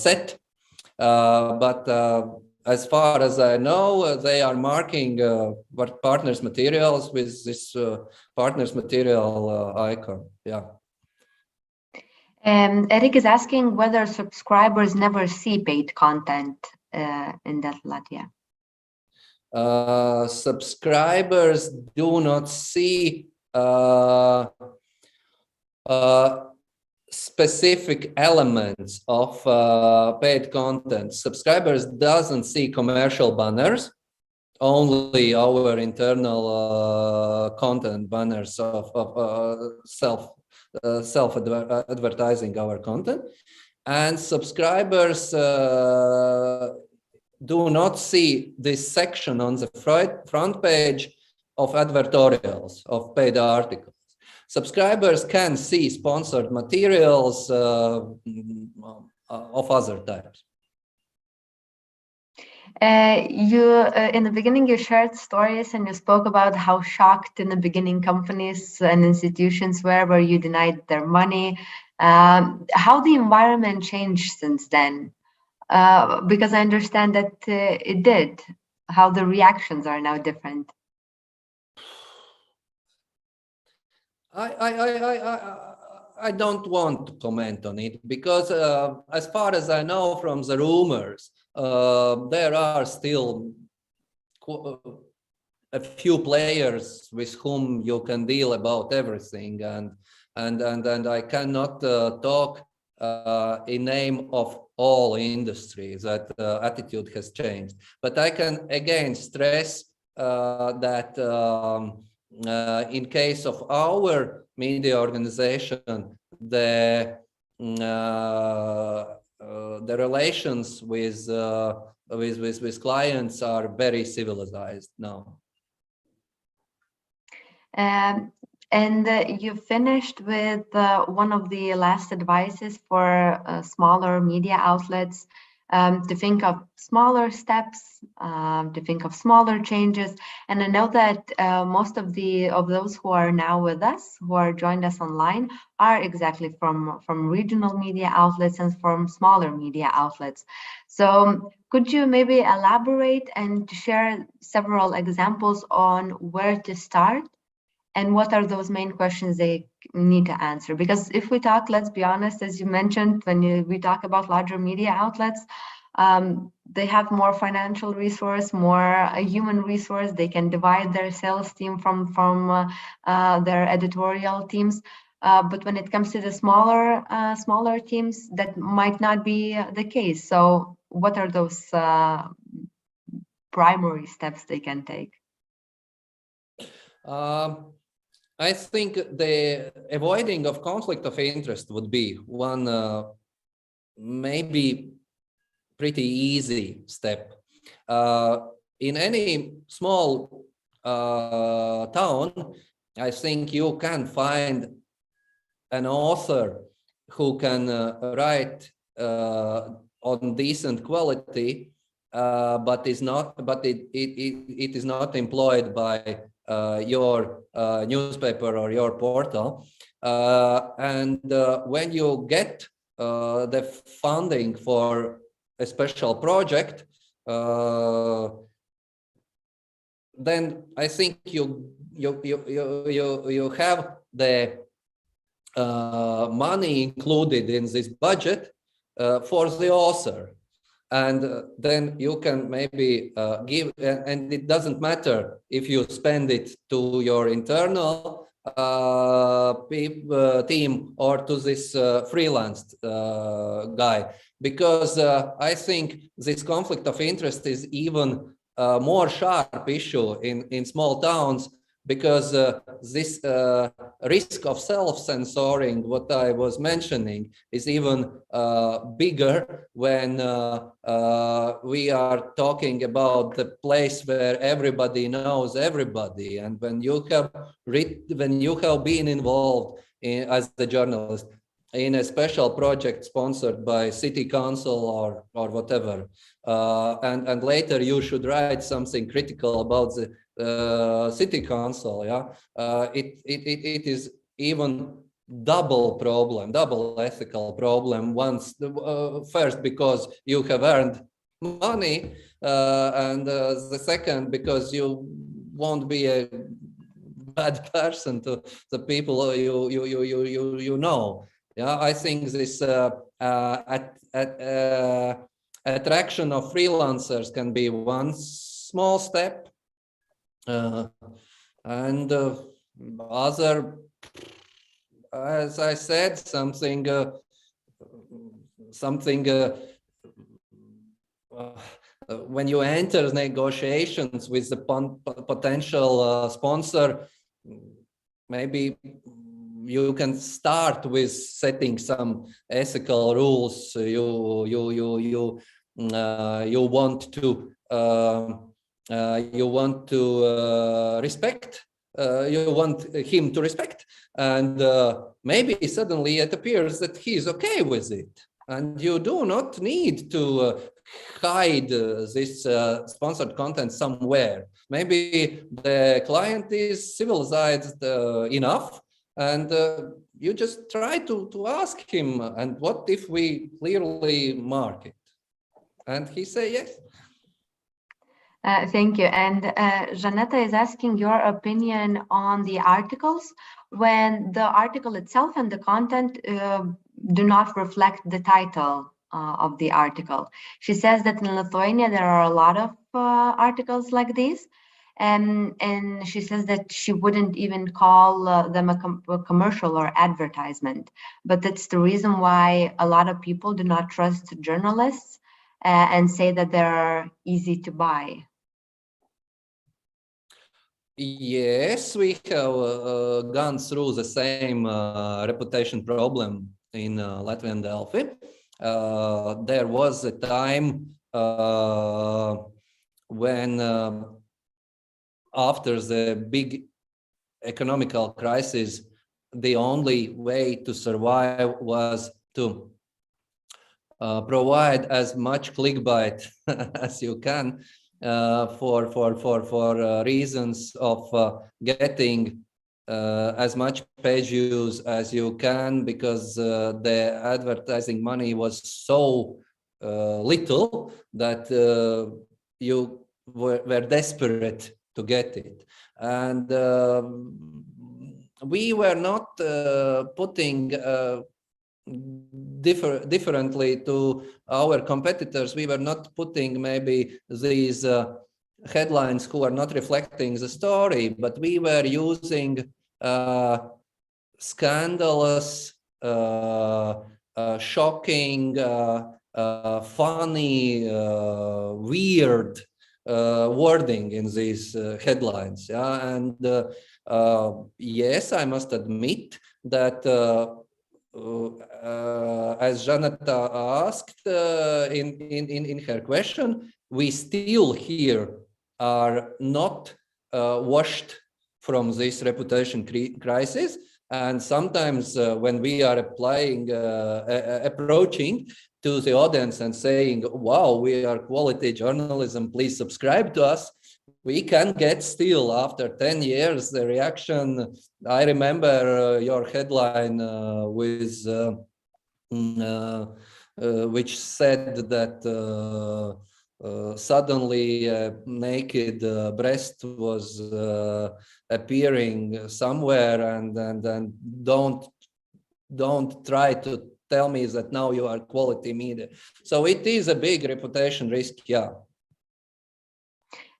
set, but as far as I know, they are marking partners materials with this partners material icon. Yeah. Eric is asking whether subscribers never see paid content in Delfi Latvia. Subscribers do not see specific elements of paid content. Subscribers doesn't see commercial banners, only our internal content banners of self-advertising our content. And subscribers do not see this section on the front page of advertorials, of paid articles. Subscribers can see sponsored materials of other types. In the beginning, you shared stories and you spoke about how shocked in the beginning companies and institutions were where you denied their money. How the environment changed since then? Because I understand that it did. How the reactions are now different. I don't want to comment on it because as far as I know from the rumors, there are still a few players with whom you can deal about everything, and I cannot talk in name of all industries that attitude has changed. But I can again stress that in case of our media organization, the relations with clients are very civilized now. And you finished with one of the last advices for smaller media outlets to think of smaller steps, to think of smaller changes. And I know that most of those who are now with us, who are joined us online, are exactly from regional media outlets and from smaller media outlets. So could you maybe elaborate and share several examples on where to start? And what are those main questions they need to answer? Because if we talk, let's be honest, as you mentioned, when we talk about larger media outlets, they have more financial resource, more human resource. They can divide their sales team from their editorial teams. But when it comes to the smaller teams, that might not be the case. So what are those primary steps they can take? I think the avoiding of conflict of interest would be one maybe pretty easy step. In any small town, I think you can find an author who can write on decent quality, but it is not employed by your newspaper or your portal. And when you get the funding for a special project, then I think you have the money included in this budget for the author. And then you can maybe give, and it doesn't matter if you spend it to your internal team or to this freelance guy, because I think this conflict of interest is even more sharp issue in small towns, because this risk of self-censoring, what I was mentioning, is even bigger when we are talking about the place where everybody knows everybody, and when you have been involved as a journalist in a special project sponsored by city council or whatever, and later you should write something critical about the city council, it is even double ethical problem. Once first because you have earned money, and the second because you won't be a bad person to the people you know. I think this attraction of freelancers can be one small step. And other, as I said, something when you enter negotiations with the potential sponsor, maybe you can start with setting some ethical rules. You want to respect, you want him to respect, and maybe suddenly it appears that he's okay with it, and you do not need to hide this sponsored content somewhere. Maybe the client is civilized enough, and you just try to ask him, and what if we clearly mark it? And he say yes. Thank you. And Janetta is asking your opinion on the articles when the article itself and the content do not reflect the title of the article. She says that in Lithuania there are a lot of articles like these, and she says that she wouldn't even call them a commercial or advertisement, but that's the reason why a lot of people do not trust journalists and say that they're easy to buy. Yes, we have gone through the same reputation problem in Latvian Delfi. There was a time when after the big economical crisis, the only way to survive was to provide as much clickbait as you can for reasons of getting as much page views as you can, because the advertising money was so little that you were desperate to get it. And we were not putting differently to our competitors. We were not putting maybe these headlines who are not reflecting the story, but we were using scandalous, shocking, funny, weird wording in these headlines. Yeah? And yes, I must admit that as Janata asked in her question, we still here are not washed from this reputation crisis. And sometimes when we are approaching to the audience and saying, wow, we are quality journalism, please subscribe to us, we can get still, after 10 years, the reaction. I remember your headline with which said that suddenly a naked breast was appearing somewhere, and don't try to tell me that now you are quality media. So it is a big reputation risk, yeah.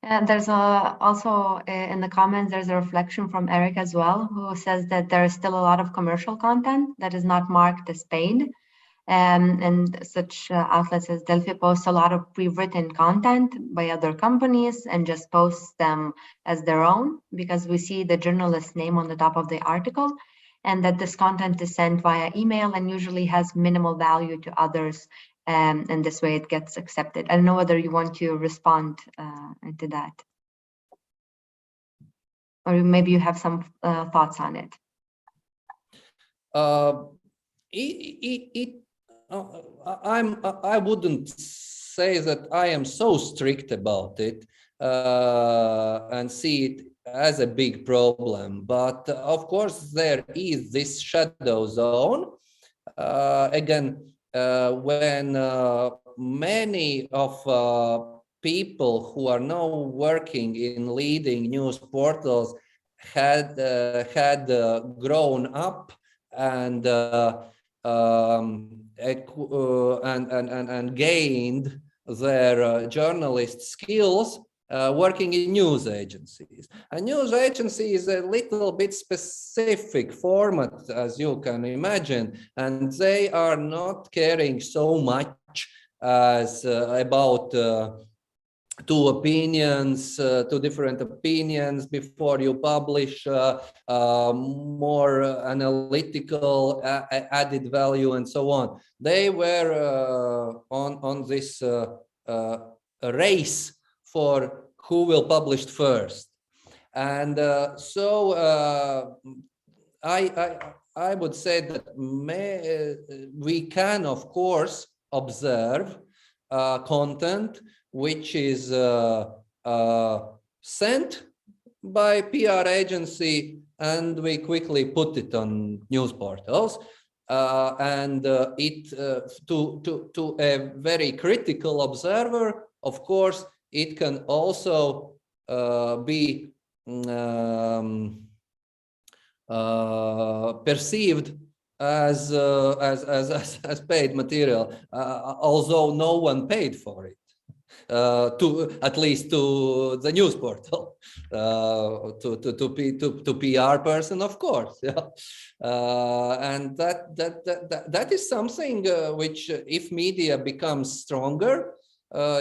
And there's also in the comments, there's a reflection from Eric as well, who says that there is still a lot of commercial content that is not marked as paid. And such outlets as Delfi post a lot of pre-written content by other companies and just post them as their own, because we see the journalist's name on the top of the article, and that this content is sent via email and usually has minimal value to others. And this way it gets accepted. I don't know whether you want to respond to that, or maybe you have some thoughts on it. I wouldn't say that I am so strict about it and see it as a big problem, but of course there is this shadow zone. Again, when many of people who are now working in leading news portals had grown up and gained their journalist skills working in news agencies. A news agency is a little bit specific format, as you can imagine, and they are not caring so much as about two different opinions before you publish, more analytical added value and so on. They were on this race for who will publish first. And so I would say that we can, of course, observe content which is sent by PR agency, and we quickly put it on news portals. And it to a very critical observer, of course, it can also be perceived as paid material, although no one paid for it. At least to the news portal, to PR person, of course, yeah. And that is something which, if media becomes stronger,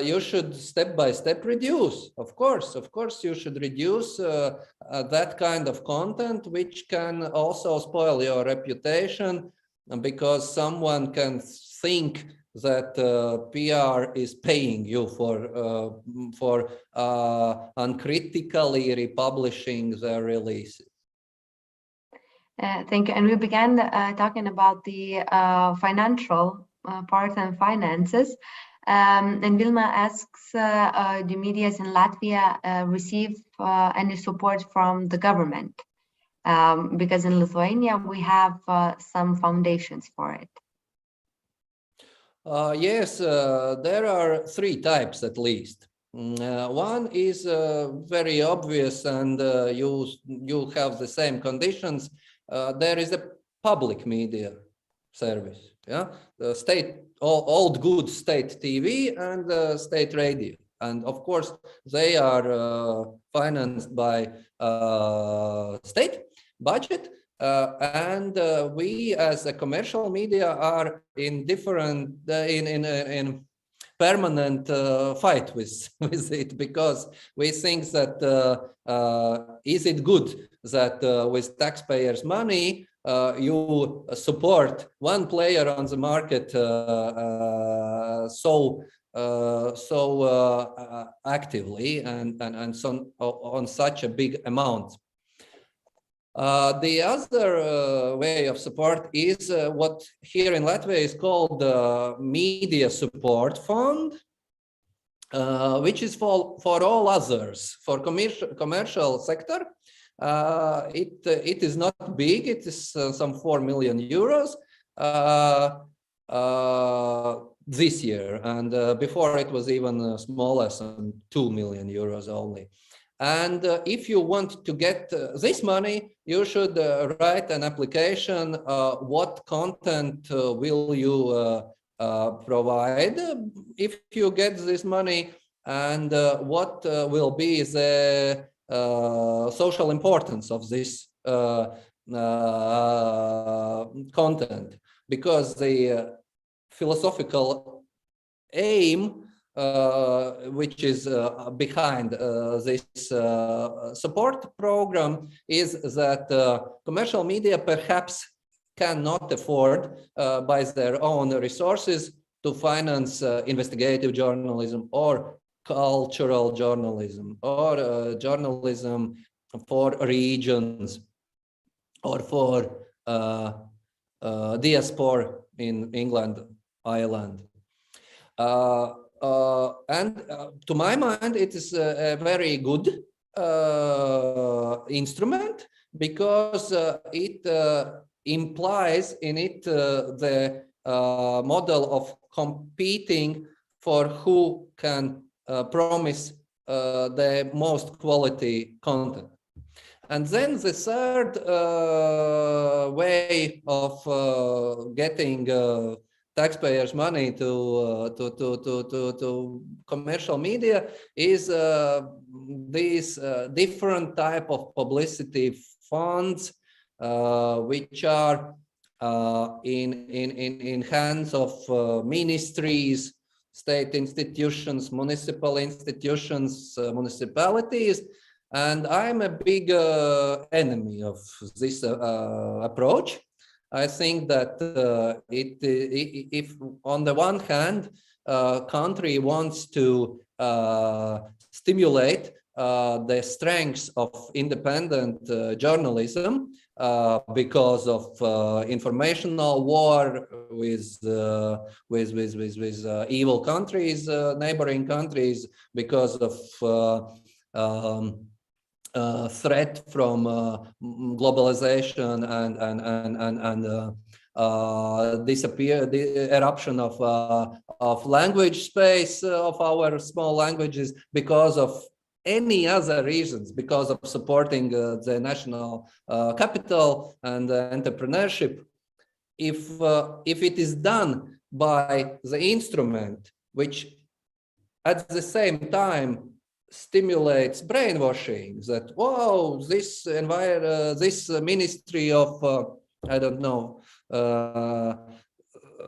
you should step by step reduce. Of course, you should reduce that kind of content, which can also spoil your reputation, because someone can think that PR is paying you for uncritically republishing their releases. Thank you. And we began talking about the financial part and finances. And Vilma asks, do medias in Latvia receive any support from the government? Because in Lithuania, we have some foundations for it. Yes, there are three types at least. One is very obvious, and you have the same conditions. There is a public media service, yeah, the state, old good state TV and state radio, and of course they are financed by state budget. and we as a commercial media are in different in permanent fight with it, because we think that is it good that with taxpayers' money you support one player on the market so actively and so on such a big amount. The other way of support is what here in Latvia is called Media Support Fund, which is for all others, for commercial sector. It is not big, it is some 4 million euros this year, and before it was even smaller, some 2 million euros only. And if you want to get this money, you should write an application. What content will you provide if you get this money, and what will be the social importance of this content? Because the philosophical aim which is behind this support program is that commercial media perhaps cannot afford by their own resources to finance investigative journalism or cultural journalism or journalism for regions or for diaspora in England, Ireland. And to my mind, it is a very good instrument, because it implies in it the model of competing for who can promise the most quality content. And then the third way of getting taxpayers' money to commercial media is these different type of publicity funds, which are in hands of ministries, state institutions, municipal institutions, municipalities. And I'm a big enemy of this approach. I think that if on the one hand, country wants to stimulate the strengths of independent journalism because of informational war with evil countries, neighboring countries, because of threat from globalization and the eruption of language space of our small languages, because of any other reasons, because of supporting the national capital and entrepreneurship. If it is done by the instrument which at the same time stimulates brainwashing, that this ministry of I don't know,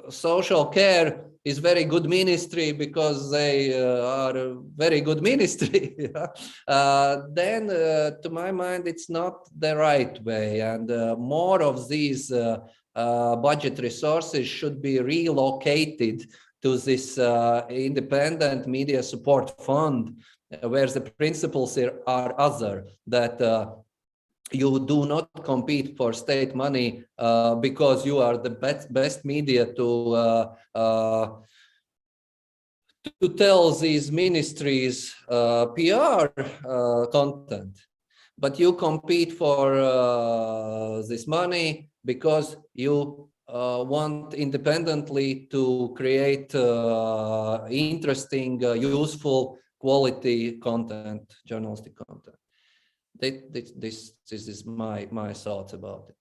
social care is very good ministry because they are a very good ministry. Then to my mind it's not the right way, and more of these budget resources should be relocated to this independent media support fund, where the principles are other, that you do not compete for state money because you are the best media to tell these ministries PR content, but you compete for this money because you want independently to create interesting, useful, quality content, journalistic content. This is my thoughts about it.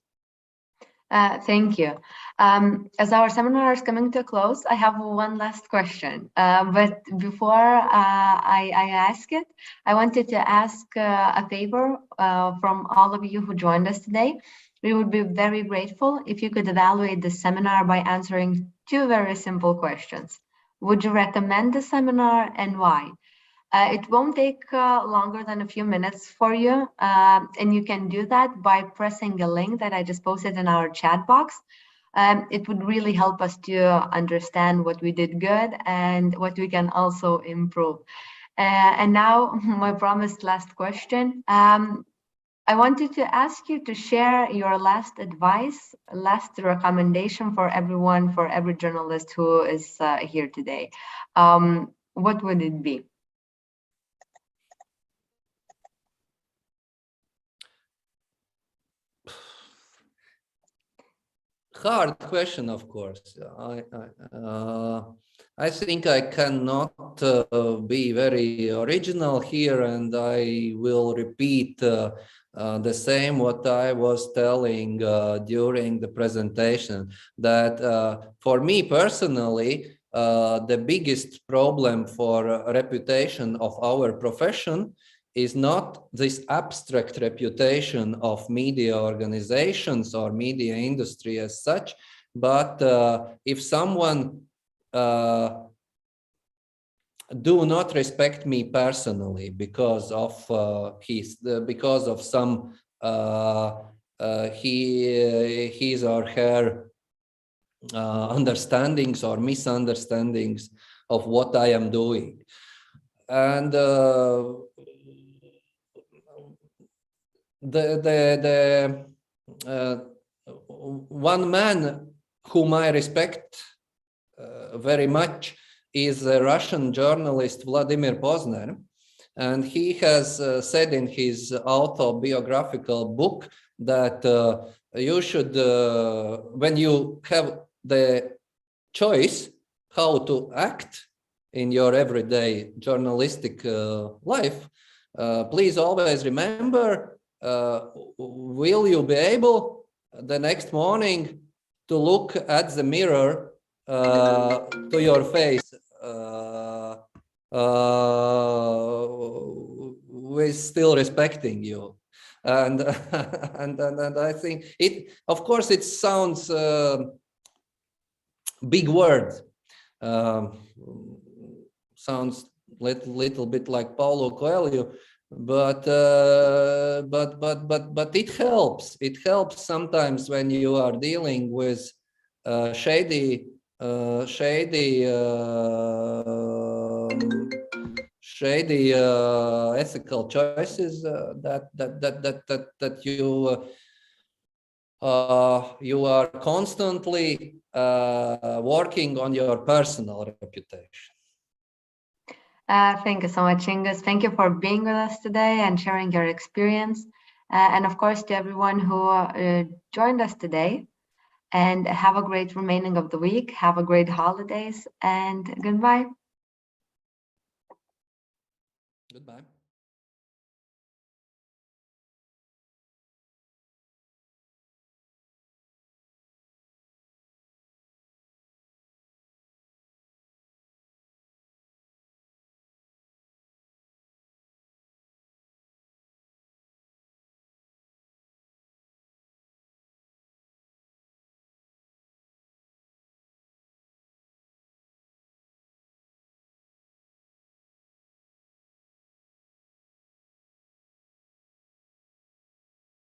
Thank you. As our seminar is coming to a close, I have one last question. But before I ask it, I wanted to ask a favor from all of you who joined us today. We would be very grateful if you could evaluate the seminar by answering 2 very simple questions. Would you recommend the seminar and why? It won't take longer than a few minutes for you, and you can do that by pressing a link that I just posted in our chat box. It would really help us to understand what we did good and what we can also improve. And now, my promised last question. I wanted to ask you to share your last advice, last recommendation for everyone, for every journalist who is here today. What would it be? Hard question, of course. I think I cannot be very original here, and I will repeat the same what I was telling during the presentation, that for me personally, the biggest problem for reputation of our profession is not this abstract reputation of media organizations or media industry as such, but if someone do not respect me personally because of some his or her understandings or misunderstandings of what I am doing, and the one man whom I respect very much is a Russian journalist Vladimir Pozner, and he has said in his autobiographical book that you should, when you have the choice how to act in your everyday journalistic life, please always remember, will you be able the next morning to look at the mirror to your face with still respecting you, and and I think it, of course, it sounds big word, sounds little bit like Paulo Coelho, but it helps. It helps sometimes when you are dealing with shady ethical choices that you are constantly working on your personal reputation. Thank you so much, Ingus. Thank you for being with us today and sharing your experience. And of course, to everyone who joined us today. And have a great remaining of the week. Have a great holidays, and goodbye. Goodbye.